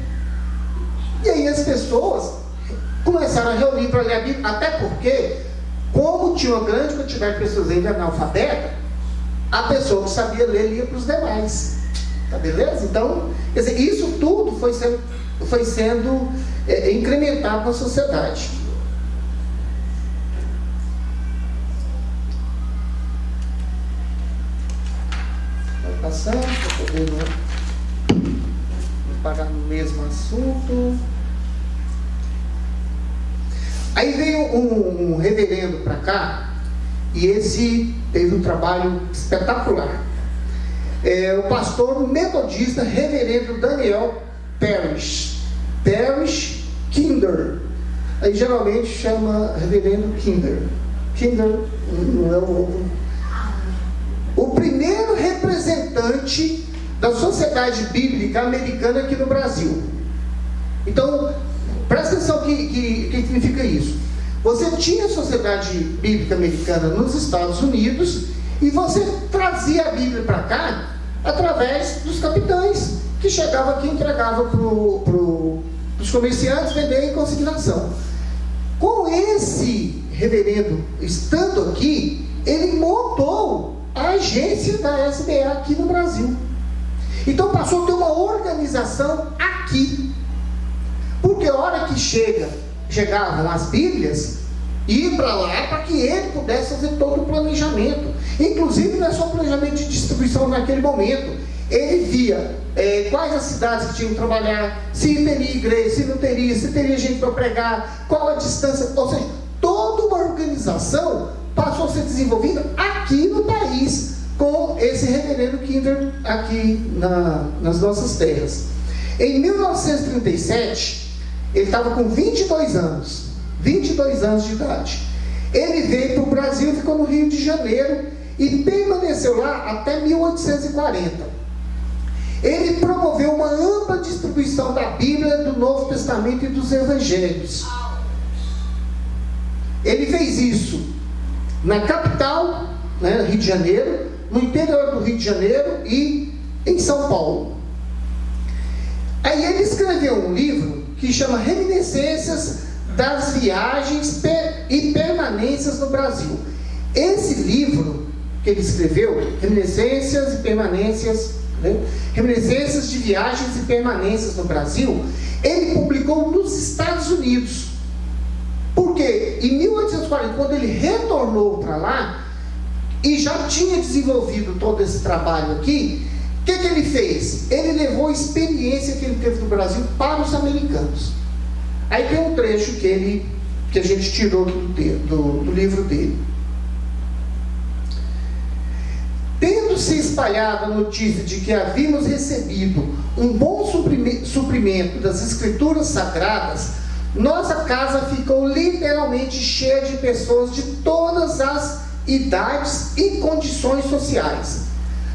E aí as pessoas começaram a reunir para ler a Bíblia, até porque, como tinha uma grande quantidade de pessoas ainda analfabetas, a pessoa que sabia ler lia para os demais. Tá beleza? Então, quer dizer, isso tudo foi sendo incrementado na sociedade. Vai passando para poder não parar no mesmo assunto. Aí veio um reverendo para cá, e esse teve um trabalho espetacular. O pastor metodista reverendo Daniel Parrish Kinder. aí geralmente chama reverendo Kinder. Kinder não é o primeiro representante da Sociedade Bíblica Americana aqui no Brasil. Então, presta atenção que significa isso. Você tinha a Sociedade Bíblica Americana nos Estados Unidos e você trazia a Bíblia para cá através dos capitães, que chegavam aqui e entregavam para os comerciantes vender em consignação. Com esse reverendo estando aqui, ele montou a agência da SBA aqui no Brasil. Então passou a ter uma organização aqui. Porque a hora que chegavam as Bíblias, ia para lá para que ele pudesse fazer todo o planejamento. Inclusive não é só planejamento de distribuição naquele momento. Ele via quais as cidades que tinham que trabalhar, se teria igreja, se não teria, se teria gente para pregar, qual a distância, ou seja, toda uma organização passou a ser desenvolvida aqui no país, com esse reverendo Kinder aqui nas nossas terras. Em 1937, ele estava com 22 anos de idade. Ele veio para o Brasil, ficou no Rio de Janeiro e permaneceu lá até 1840. Ele promoveu uma ampla distribuição da Bíblia, do Novo Testamento e dos Evangelhos. Ele fez isso na capital, né, Rio de Janeiro, no interior do Rio de Janeiro e em São Paulo. Aí ele escreveu um livro que chama Reminiscências das Viagens e Permanências no Brasil. Esse livro que ele escreveu, Reminiscências e Permanências, né? Reminiscências de Viagens e Permanências no Brasil, ele publicou nos Estados Unidos. Porque em 1840, quando ele retornou para lá, e já tinha desenvolvido todo esse trabalho aqui, o que ele fez? Ele levou a experiência que ele teve no Brasil para os americanos. Aí tem um trecho que a gente tirou do livro dele. Tendo se espalhado a notícia de que havíamos recebido um bom suprimento das Escrituras Sagradas, nossa casa ficou literalmente cheia de pessoas de todas as idades e condições sociais.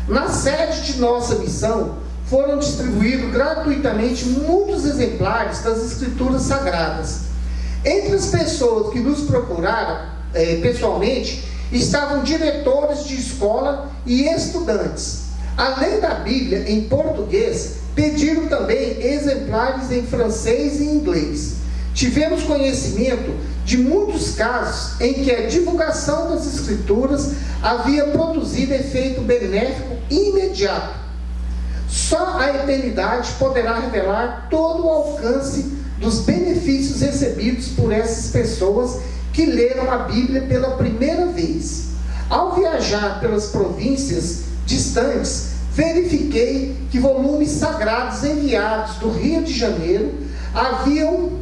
Na sede de nossa missão, foram distribuídos gratuitamente muitos exemplares das Escrituras Sagradas. Entre as pessoas que nos procuraram pessoalmente, estavam diretores de escola e estudantes. Além da Bíblia em português, pediram também exemplares em francês e inglês. Tivemos conhecimento de muitos casos em que a divulgação das Escrituras havia produzido efeito benéfico imediato. Só a eternidade poderá revelar todo o alcance dos benefícios recebidos por essas pessoas que leram a Bíblia pela primeira vez. Ao viajar pelas províncias distantes, verifiquei que volumes sagrados enviados do Rio de Janeiro haviam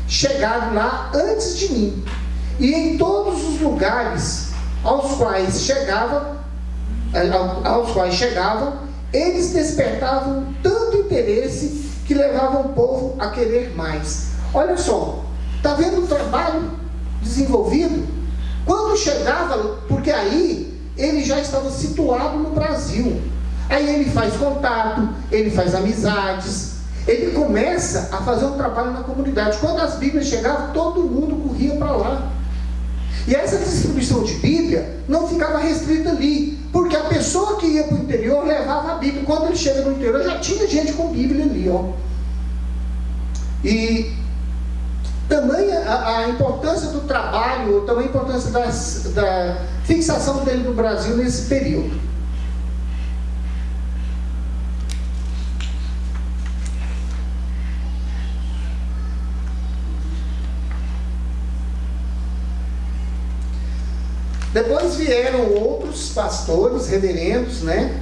chegado lá antes de mim, e em todos os lugares aos quais chegavam, eles despertavam tanto interesse que levavam o povo a querer mais. Olha só, está vendo o trabalho desenvolvido? Quando chegava, porque aí ele já estava situado no Brasil, aí ele faz contato, ele faz amizades, ele começa a fazer um trabalho na comunidade. Quando as Bíblias chegavam, todo mundo corria para lá. E essa distribuição de Bíblia não ficava restrita ali, porque a pessoa que ia para o interior levava a Bíblia. Quando ele chega no interior, já tinha gente com Bíblia ali, ó. E tamanha a importância do trabalho, também a importância da fixação dele no Brasil nesse período. Depois vieram outros pastores, reverendos, né?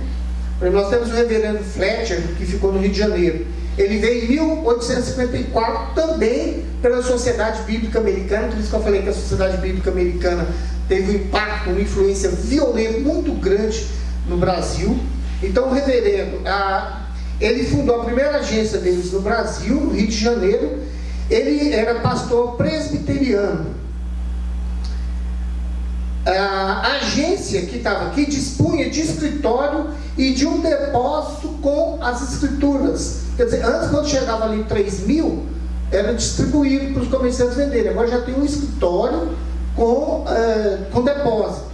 Nós temos o reverendo Fletcher, que ficou no Rio de Janeiro. Ele veio em 1854, também pela Sociedade Bíblica Americana. Por isso que eu falei que a Sociedade Bíblica Americana teve um impacto, uma influência violenta, muito grande no Brasil. Então o reverendo, ele fundou a primeira agência deles no Brasil, no Rio de Janeiro. Ele era pastor presbiteriano. A agência que estava aqui dispunha de escritório e de um depósito com as escrituras. Quer dizer, antes, quando chegava ali 3.000, era distribuído para os comerciantes venderem. Agora já tem um escritório com depósito.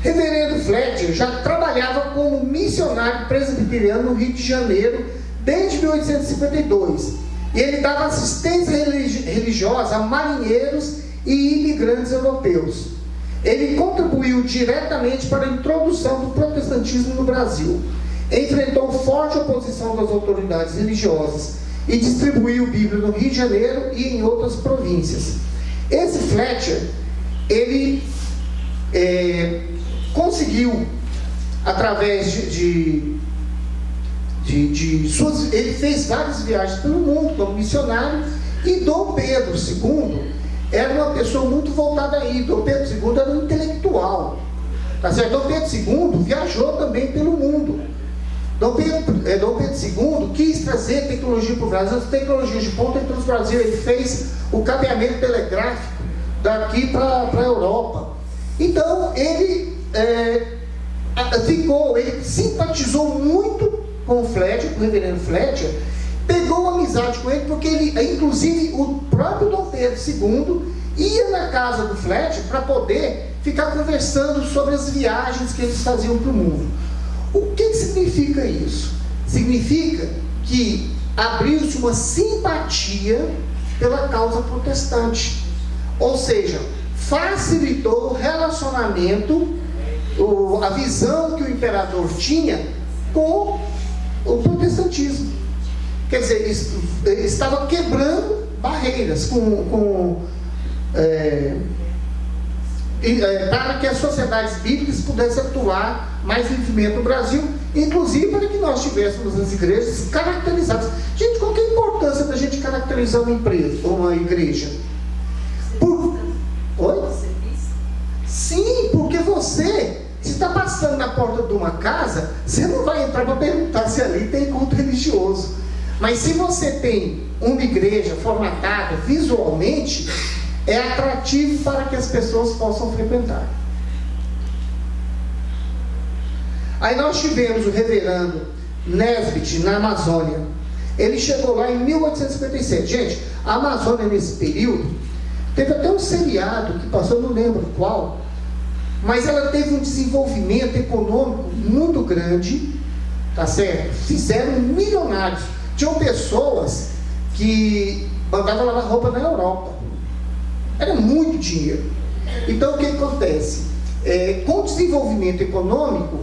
Reverendo Fletcher já trabalhava como missionário presbiteriano no Rio de Janeiro desde 1852. E ele dava assistência religiosa a marinheiros e imigrantes europeus. Ele contribuiu diretamente para a introdução do protestantismo no Brasil. Enfrentou forte oposição das autoridades religiosas e distribuiu Bíblia no Rio de Janeiro e em outras províncias. Esse Fletcher, ele conseguiu, através ele fez várias viagens pelo mundo como missionário, e Dom Pedro II era uma pessoa muito voltada aí. Dom Pedro II era um intelectual, tá certo? Dom Pedro II viajou também pelo mundo. Dom Pedro II quis trazer tecnologia para o Brasil, as tecnologias de ponta entre os Brasil. Ele fez o cabeamento telegráfico daqui para a Europa. Então ele ele simpatizou muito com o Fletcher, com o reverendo Fletcher, pegou uma amizade com ele, porque inclusive o próprio Dom Pedro II ia na casa do Fletcher para poder ficar conversando sobre as viagens que eles faziam para o mundo. O que significa isso? Significa que abriu-se uma simpatia pela causa protestante, ou seja, facilitou o relacionamento, a visão que o imperador tinha com o protestantismo. Quer dizer, estava quebrando barreiras para que as sociedades bíblicas pudessem atuar mais livremente no Brasil, inclusive para que nós tivéssemos as igrejas caracterizadas. Gente, qual que é a importância da gente caracterizar uma empresa ou uma igreja? Oi? Sim, porque você, se está passando na porta de uma casa, você não vai entrar para perguntar se ali tem culto religioso. Mas se você tem uma igreja formatada visualmente, é atrativo para que as pessoas possam frequentar. Aí nós tivemos o reverendo Nesbitt na Amazônia. Ele chegou lá em 1857. Gente, a Amazônia nesse período teve até um seriado que passou, não lembro qual, mas ela teve um desenvolvimento econômico muito grande, tá certo? Fizeram milionários. Tinham pessoas que mandavam lavar roupa na Europa. Era muito dinheiro. Então o que acontece? Com o desenvolvimento econômico,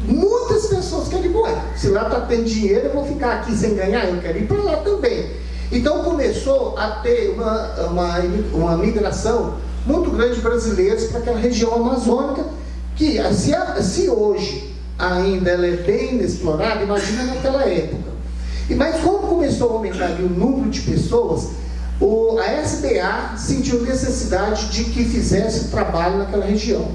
muitas pessoas querem ir. Se lá está tendo dinheiro, eu vou ficar aqui sem ganhar, eu quero ir para lá também. Então começou a ter uma migração muito grande de brasileiros para aquela região amazônica, que se hoje ainda ela é bem inexplorada, imagina naquela época. Mas como começou a aumentar o número de pessoas, a SDA sentiu necessidade de que fizesse trabalho naquela região.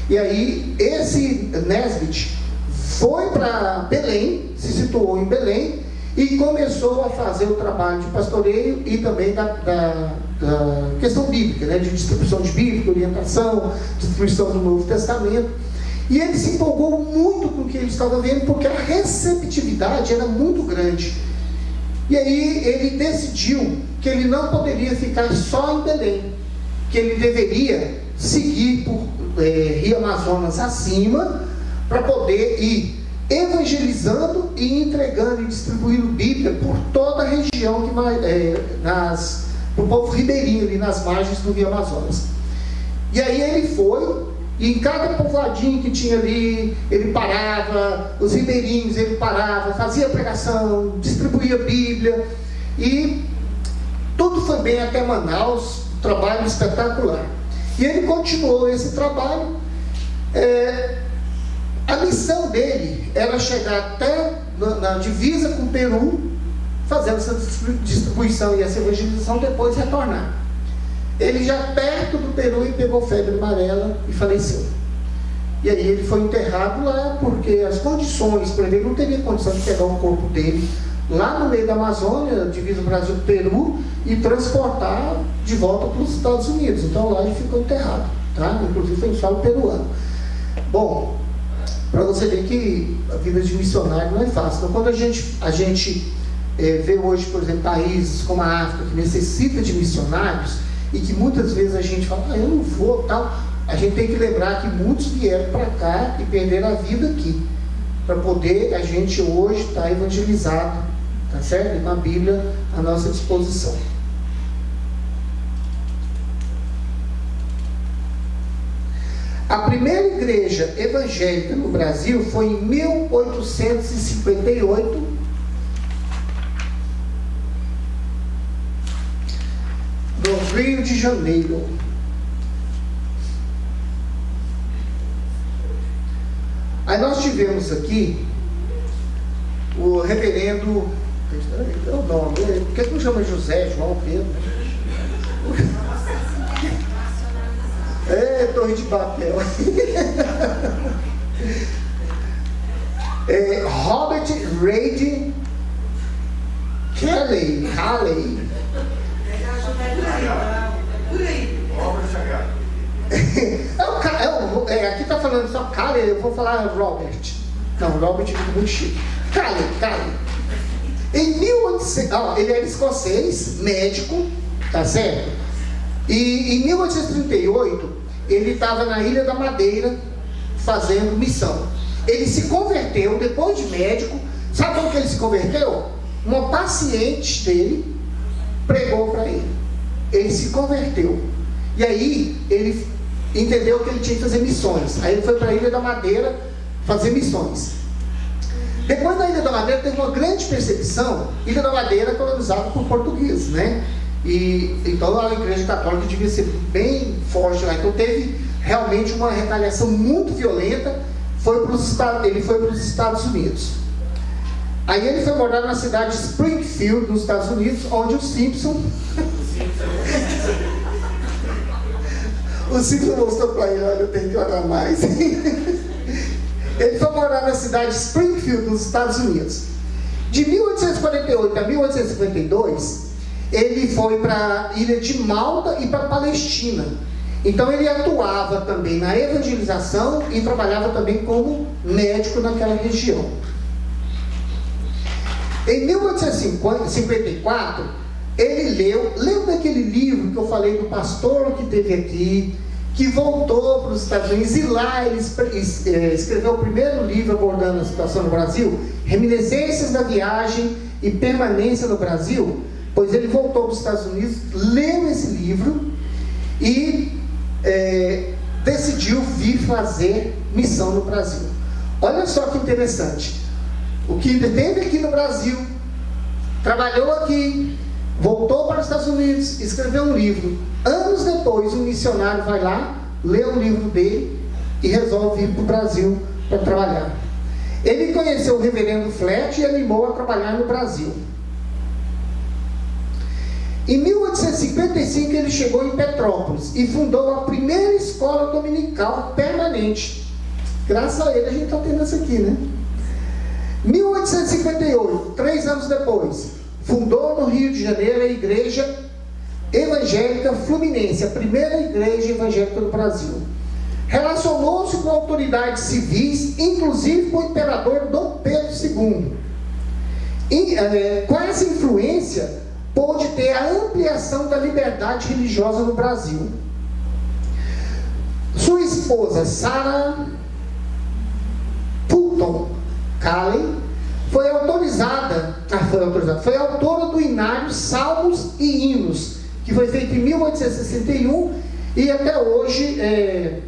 E aí esse Nesbitt foi para Belém, se situou em Belém, e começou a fazer o trabalho de pastoreio e também da questão bíblica, né, de distribuição de Bíblia, orientação, distribuição do Novo Testamento. E ele se empolgou muito com o que ele estava vendo, porque a receptividade era muito grande. E aí ele decidiu que ele não poderia ficar só em Belém, que ele deveria seguir por Rio Amazonas acima, para poder ir evangelizando e entregando e distribuindo Bíblia por toda a região, para o povo ribeirinho ali nas margens do Rio Amazonas. E aí ele foi, e em cada povoadinho que tinha ali, ele parava, os ribeirinhos, ele parava, fazia pregação, distribuía Bíblia, e tudo foi bem até Manaus, trabalho espetacular. E ele continuou esse trabalho. A missão dele era chegar até na divisa com o Peru, fazendo essa distribuição e essa evangelização, depois retornar. Ele já perto do Peru, e pegou febre amarela e faleceu. E aí ele foi enterrado lá, porque as condições, por exemplo, ele não teria condição de pegar o corpo dele lá no meio da Amazônia, divisa Brasil-Peru, e transportar de volta para os Estados Unidos. Então lá ele ficou enterrado, tá? Inclusive foi em solo peruano. Bom, para você ver que a vida de missionário não é fácil. Então, quando a gente vê hoje, por exemplo, países como a África, que necessita de missionários, e que muitas vezes a gente fala, eu não vou, tal, a gente tem que lembrar que muitos vieram para cá e perderam a vida aqui, para poder a gente hoje estar evangelizado, tá certo? E com a Bíblia à nossa disposição. A primeira igreja evangélica no Brasil foi em 1858, no Rio de Janeiro. Aí nós tivemos aqui o reverendo, é o nome, por que não chama José, João, Pedro? Torre de Babel. Robert Reid Kelly. Aqui está falando só Kelly, eu vou falar Robert. Não, Robert fica muito chique. Kelly. Em 1800, ele era escocês, médico, tá certo? E em 1838, ele estava na Ilha da Madeira fazendo missão. Ele se converteu depois de médico. Sabe como que ele se converteu? Uma paciente dele pregou para ele. Ele se converteu. E aí ele entendeu que ele tinha que fazer missões. Aí ele foi para a Ilha da Madeira fazer missões. Depois da Ilha da Madeira teve uma grande perseguição. Ilha da Madeira colonizada por portugueses, né? E então a igreja católica devia ser bem forte lá. Então teve realmente uma retaliação muito violenta. Ele foi para os Estados Unidos. Aí ele foi morar na cidade de Springfield, nos Estados Unidos, onde o Simpson mostrou para ele, olha, eu tenho que orar mais. Ele foi morar na cidade de Springfield, nos Estados Unidos. De 1848 a 1852, ele foi para a ilha de Malta e para a Palestina. Então ele atuava também na evangelização e trabalhava também como médico naquela região. Em 1854, ele leu, lembra daquele livro que eu falei do pastor que teve aqui, que voltou para os Estados Unidos, e lá ele escreveu o primeiro livro abordando a situação no Brasil, Reminiscências da Viagem e Permanência no Brasil? Pois ele voltou para os Estados Unidos, leu esse livro e decidiu vir fazer missão no Brasil. Olha só que interessante. O que teve aqui no Brasil, trabalhou aqui, voltou para os Estados Unidos, escreveu um livro. Anos depois, um missionário vai lá, lê o livro dele e resolve ir para o Brasil para trabalhar. Ele conheceu o reverendo Flat e animou a trabalhar no Brasil. Em 1855 ele chegou em Petrópolis e fundou a primeira escola dominical permanente. Graças a ele a gente está tendo essa aqui, né? 1858, 3 anos depois, fundou no Rio de Janeiro a Igreja Evangélica Fluminense, a primeira igreja evangélica do Brasil. Relacionou-se com autoridades civis, inclusive com o imperador Dom Pedro II. Com essa influência, pôde ter a ampliação da liberdade religiosa no Brasil. Sua esposa, Sarah Fulton Callen, foi autora do Inário Salmos e Hinos, que foi feito em 1861 e até hoje é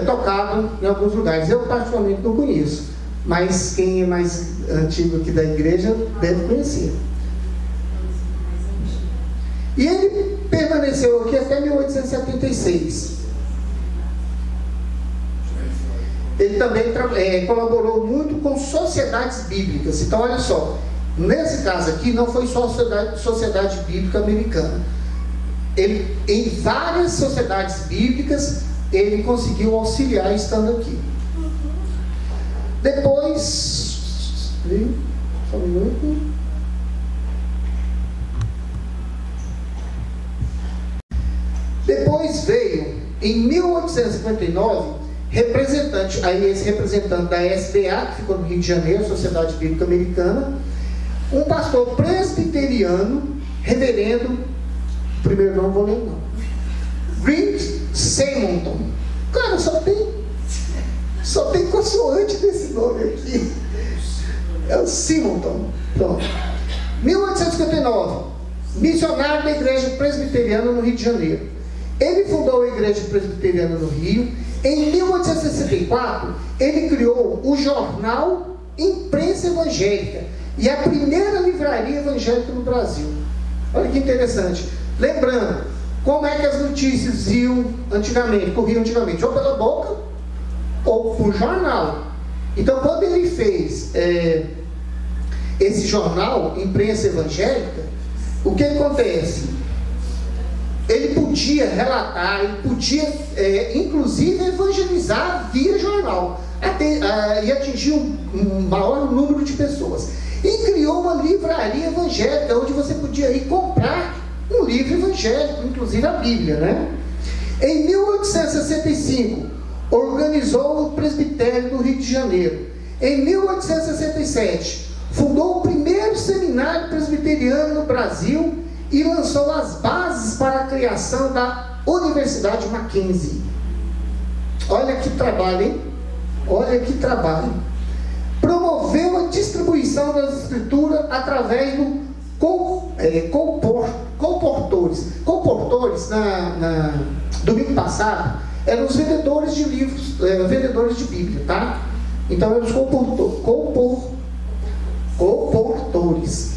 tocado em alguns lugares. Eu particularmente não conheço, mas quem é mais antigo aqui da igreja deve conhecer. E ele permaneceu aqui até 1876. Ele também colaborou muito com sociedades bíblicas. Então, olha só, nesse caso aqui, não foi só a Sociedade Bíblica Americana. Em várias sociedades bíblicas, ele conseguiu auxiliar estando aqui. Depois, só um minuto. Depois veio, em 1859, representante, aí esse representante da SBA, que ficou no Rio de Janeiro, Sociedade Bíblica Americana, um pastor presbiteriano, reverendo, primeiro não vou ler não, Green Simonton. Cara, só tem consoante desse nome aqui. É o Simonton. Pronto. 1859, missionário da Igreja Presbiteriana no Rio de Janeiro. Ele fundou a Igreja Presbiteriana no Rio. Em 1864, ele criou o jornal Imprensa Evangélica e a primeira livraria evangélica no Brasil. Olha que interessante. Lembrando, como é que as notícias iam antigamente, corriam antigamente? Ou pela boca, ou por jornal. Então, quando ele fez esse jornal, Imprensa Evangélica, o que acontece? Ele podia relatar, ele podia, inclusive, evangelizar via jornal, e atingir um maior número de pessoas. E criou uma livraria evangélica, onde você podia ir comprar um livro evangélico, inclusive a Bíblia, né? Em 1865, organizou o presbitério do Rio de Janeiro. Em 1867, fundou o primeiro seminário presbiteriano no Brasil e lançou as bases para a criação da Universidade Mackenzie. Olha que trabalho, hein? Olha que trabalho. Promoveu a distribuição das escrituras através do comportores. Comportores, domingo passado, eram os vendedores de livros, vendedores de Bíblia, tá? Então eram os comportores.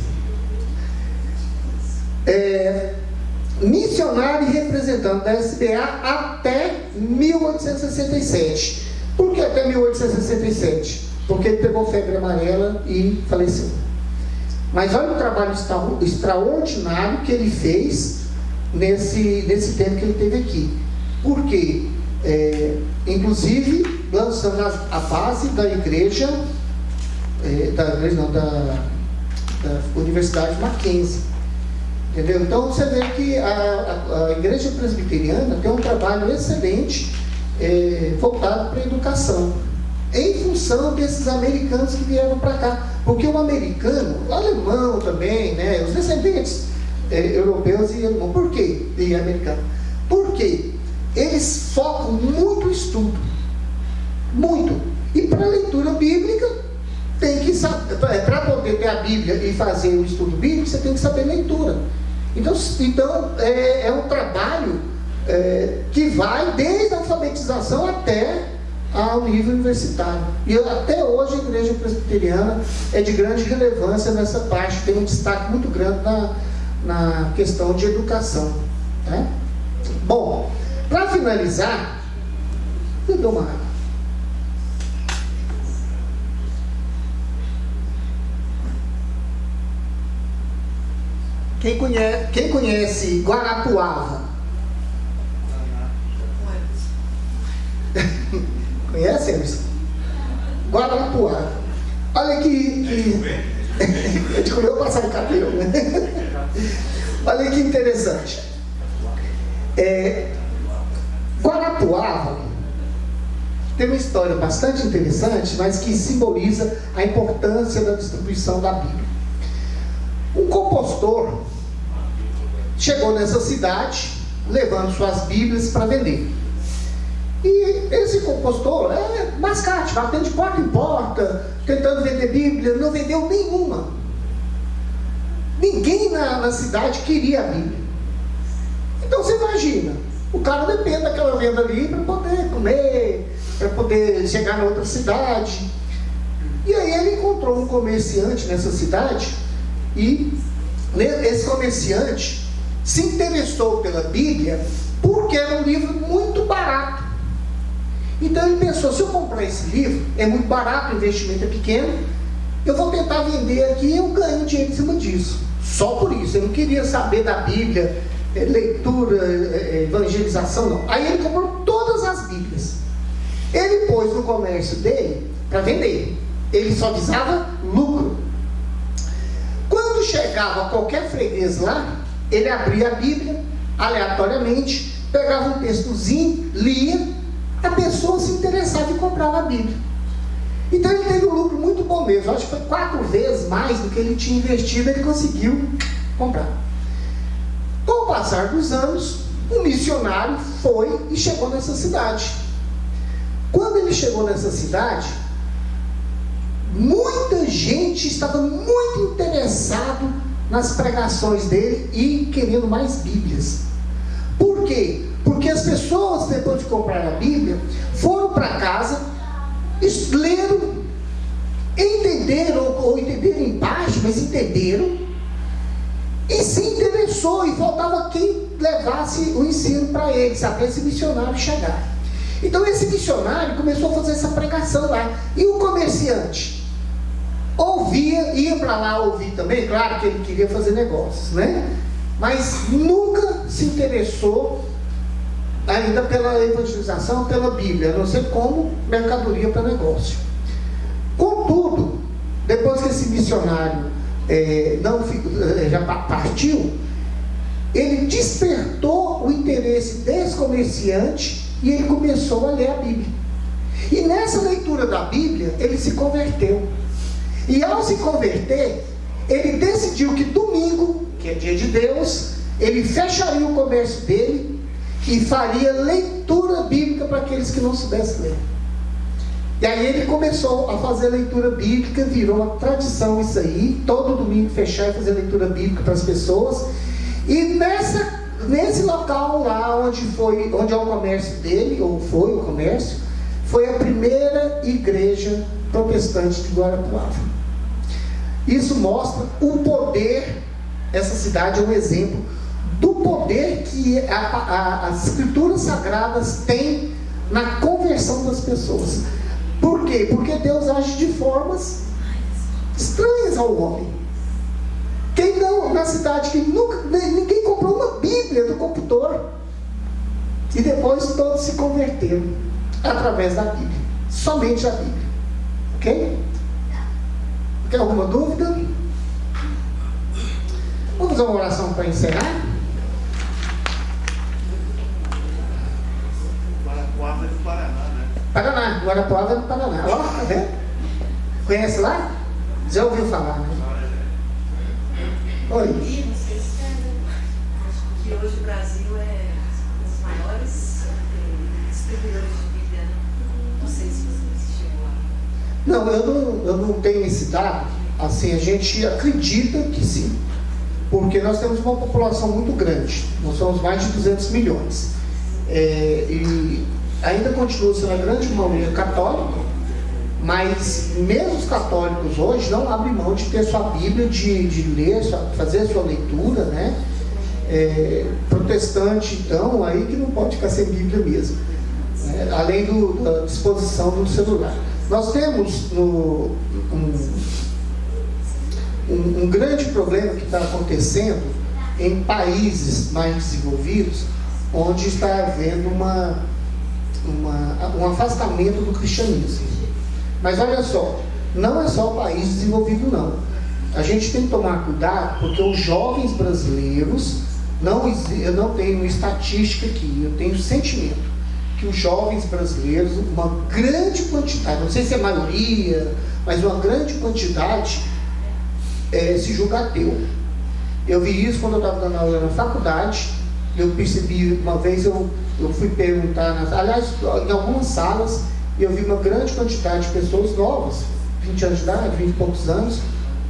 Missionário e representante da SBA até 1867. Por que até 1867? Porque ele pegou febre amarela e faleceu. Mas olha o trabalho extraordinário que ele fez nesse tempo que ele teve aqui. Por quê? Inclusive lançando a base da igreja, da Universidade Mackenzie. Entendeu? Então você vê que a igreja presbiteriana tem um trabalho excelente voltado para a educação, em função desses americanos que vieram para cá. Porque o americano, o alemão também, né, os descendentes europeus e alemão, por quê? E americano. Por quê? Eles focam muito no estudo. Muito. E para a leitura bíblica, tem que saber, para poder ter a Bíblia e fazer o estudo bíblico, você tem que saber leitura. Então é um trabalho que vai desde a alfabetização até ao nível universitário. E até hoje a igreja presbiteriana é de grande relevância nessa parte, tem um destaque muito grande na questão de educação. Né? Bom, para finalizar, eu dou uma água. Quem conhece Guarapuava? Conhece, Emerson? Guarapuava. Olha que eu te comeu passar o cabelo, né? Olha que interessante. Guarapuava tem uma história bastante interessante, mas que simboliza a importância da distribuição da Bíblia. Um compositor chegou nessa cidade levando suas Bíblias para vender. E esse compositor mascate, batendo de porta em porta, tentando vender Bíblia, não vendeu nenhuma. Ninguém na cidade queria a Bíblia. Então você imagina, o cara depende daquela venda ali para poder comer, para poder chegar na outra cidade. E aí ele encontrou um comerciante nessa cidade, e esse comerciante se interessou pela Bíblia porque era um livro muito barato. Então ele pensou, se eu comprar esse livro, é muito barato, o investimento é pequeno, eu vou tentar vender aqui e eu ganho dinheiro em cima disso. Só por isso, ele não queria saber da Bíblia, leitura, evangelização, não. Aí ele comprou todas as Bíblias. Ele pôs no comércio dele para vender. Ele só visava lucro. Quando chegava qualquer freguês lá, ele abria a Bíblia aleatoriamente, pegava um textozinho, lia, a pessoa se interessava e comprava a Bíblia. Então ele teve um lucro muito bom mesmo. Acho que foi 4 vezes mais do que ele tinha investido, ele conseguiu comprar. Com o passar dos anos, um missionário foi e chegou nessa cidade. Quando ele chegou nessa cidade, muita gente estava muito interessado nas pregações dele e querendo mais Bíblias. Por quê? Porque as pessoas, depois de comprar a Bíblia, foram para casa, leram, entenderam, ou entenderam em parte, mas entenderam, e se interessou, e faltava quem levasse o ensino para eles, até esse missionário chegar. Então esse missionário começou a fazer essa pregação lá. E o comerciante ouvia, ia para lá ouvir também, claro que ele queria fazer negócios, né? Mas nunca se interessou ainda pela evangelização, pela Bíblia, a não ser como mercadoria para negócio. Contudo, depois que esse missionário já partiu, ele despertou o interesse desse comerciante e ele começou a ler a Bíblia. E nessa leitura da Bíblia, ele se converteu. E ao se converter, ele decidiu que domingo, que é dia de Deus, ele fecharia o comércio dele e faria leitura bíblica para aqueles que não soubessem ler. E aí ele começou a fazer leitura bíblica, virou uma tradição isso aí, todo domingo fechar e fazer leitura bíblica para as pessoas. E nesse local lá onde é o comércio dele, ou foi o comércio, foi a primeira igreja protestante de Guarapuava. Isso mostra o poder, essa cidade é um exemplo do poder que as escrituras sagradas têm na conversão das pessoas. Por quê? Porque Deus age de formas estranhas ao homem. Quem não, na cidade, que ninguém comprou uma Bíblia do computador, e depois todos se converteram através da Bíblia, somente a Bíblia. Ok? Tem alguma dúvida? Vamos fazer uma oração para encerrar? Guarapuava é do Paraná, né? Paraná, Guarapuava é do Paraná. Ó, tá vendo? Conhece lá? Já ouviu falar, né? Oi. E vocês acho que hoje o Brasil é um dos maiores distribuidores de Bíblia, né? Não sei se você chegou lá. Não, eu não tenho esse dado. Assim, a gente acredita que sim, porque nós temos uma população muito grande. Nós somos mais de 200 milhões. E ainda continua sendo a grande maioria católica, mas mesmo os católicos hoje não abrem mão de ter sua Bíblia, de ler, fazer a sua leitura, né? Protestante, então, aí que não pode ficar sem Bíblia mesmo, né? Além da disposição do celular. Nós temos um grande problema que está acontecendo em países mais desenvolvidos, onde está havendo um afastamento do cristianismo. Mas olha só, não é só o país desenvolvido não. A gente tem que tomar cuidado, porque os jovens brasileiros, eu não tenho estatística aqui, eu tenho sentimento que os jovens brasileiros, uma grande quantidade, não sei se é a maioria, mas uma grande quantidade se julga ateu. Eu vi isso quando eu estava dando aula na faculdade. Eu percebi, uma vez eu fui perguntar, aliás, em algumas salas, eu vi uma grande quantidade de pessoas novas, 20 anos de idade, 20 e poucos anos,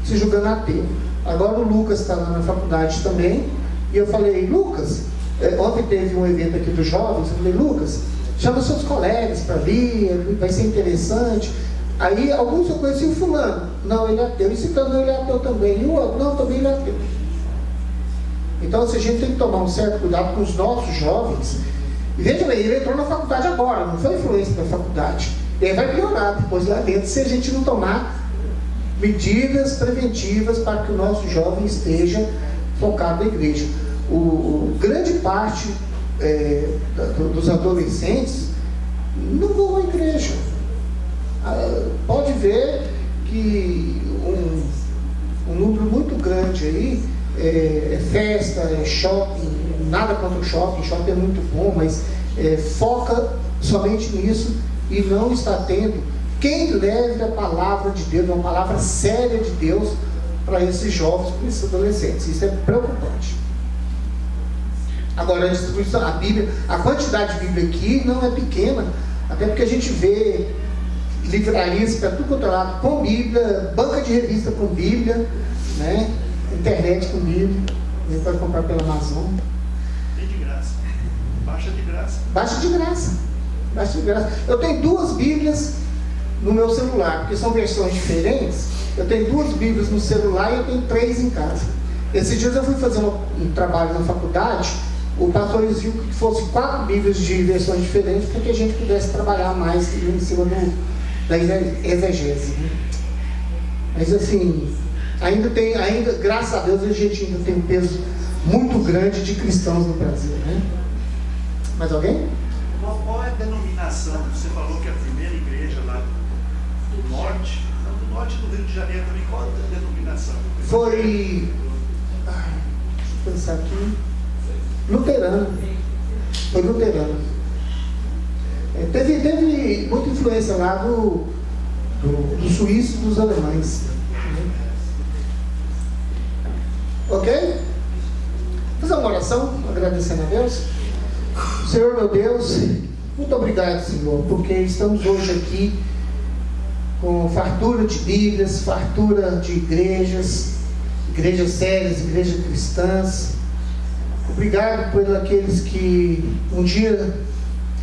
se julgando ateu. Agora o Lucas está lá na faculdade também, e eu falei, Lucas, ontem teve um evento aqui dos jovens, eu falei, Lucas, chama seus colegas para vir, vai ser interessante. Aí alguns eu conheci o fulano, não, ele é ateu, e citando ele é ateu também, e o outro, não, também ele é ateu. Então, assim, a gente tem que tomar um certo cuidado com os nossos jovens. E veja bem, ele entrou na faculdade agora, não foi influência da faculdade. E aí vai piorar depois lá dentro, se a gente não tomar medidas preventivas para que o nosso jovem esteja focado na igreja. Grande parte dos adolescentes não vão à igreja. Pode ver que um número muito grande aí é festa, é shopping, nada contra o shopping é muito bom, mas foca somente nisso e não está tendo quem leve a palavra de Deus, uma palavra séria de Deus para esses jovens, para esses adolescentes. Isso é preocupante. Agora, a distribuição, a Bíblia, a quantidade de Bíblia aqui não é pequena, até porque a gente vê livrarias para tudo quanto é lado com Bíblia, banca de revista com Bíblia, né? Internet com Bíblia, a gente pode comprar pela Amazon. Tem de graça. Baixa de graça. Baixa de graça. Baixa de graça. Eu tenho 2 Bíblias no meu celular, porque são versões diferentes. Eu tenho 2 Bíblias no celular e eu tenho 3 em casa. Esses dias eu fui fazer um trabalho na faculdade, o pastor exigiu que fosse 4 Bíblias de versões diferentes, para que a gente pudesse trabalhar mais em cima da exegese. Mas assim, ainda, graças a Deus, a gente ainda tem um peso muito grande de cristãos no Brasil, né? Mais alguém? Qual é a denominação? Você falou que a primeira igreja lá do norte, do norte do Rio de Janeiro também, qual é a denominação? Foi, deixa eu pensar aqui, luterano. Foi luterano. Teve muita influência lá do suíço e dos alemães. Ok? Vou fazer uma oração, agradecendo a Deus. Senhor meu Deus, muito obrigado, Senhor, porque estamos hoje aqui com fartura de Bíblias, fartura de igrejas sérias, igrejas cristãs. Obrigado por aqueles que um dia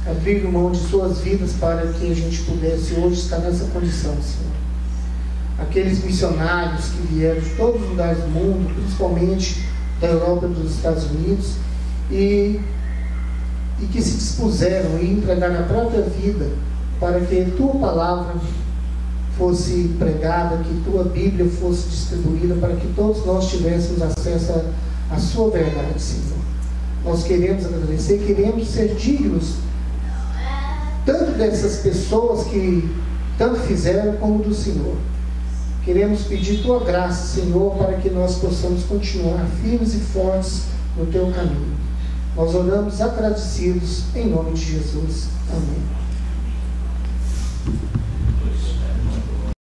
abriram mão de suas vidas para que a gente pudesse hoje estar nessa condição, Senhor. Aqueles missionários que vieram de todos os lugares do mundo, principalmente da Europa e dos Estados Unidos, e que se dispuseram a entregar a própria vida para que a Tua palavra fosse pregada, que Tua Bíblia fosse distribuída, para que todos nós tivéssemos acesso à Sua verdade, Senhor. Nós queremos agradecer, queremos ser dignos tanto dessas pessoas que tanto fizeram, como do Senhor. Queremos pedir Tua graça, Senhor, para que nós possamos continuar firmes e fortes no Teu caminho. Nós oramos agradecidos em nome de Jesus. Amém.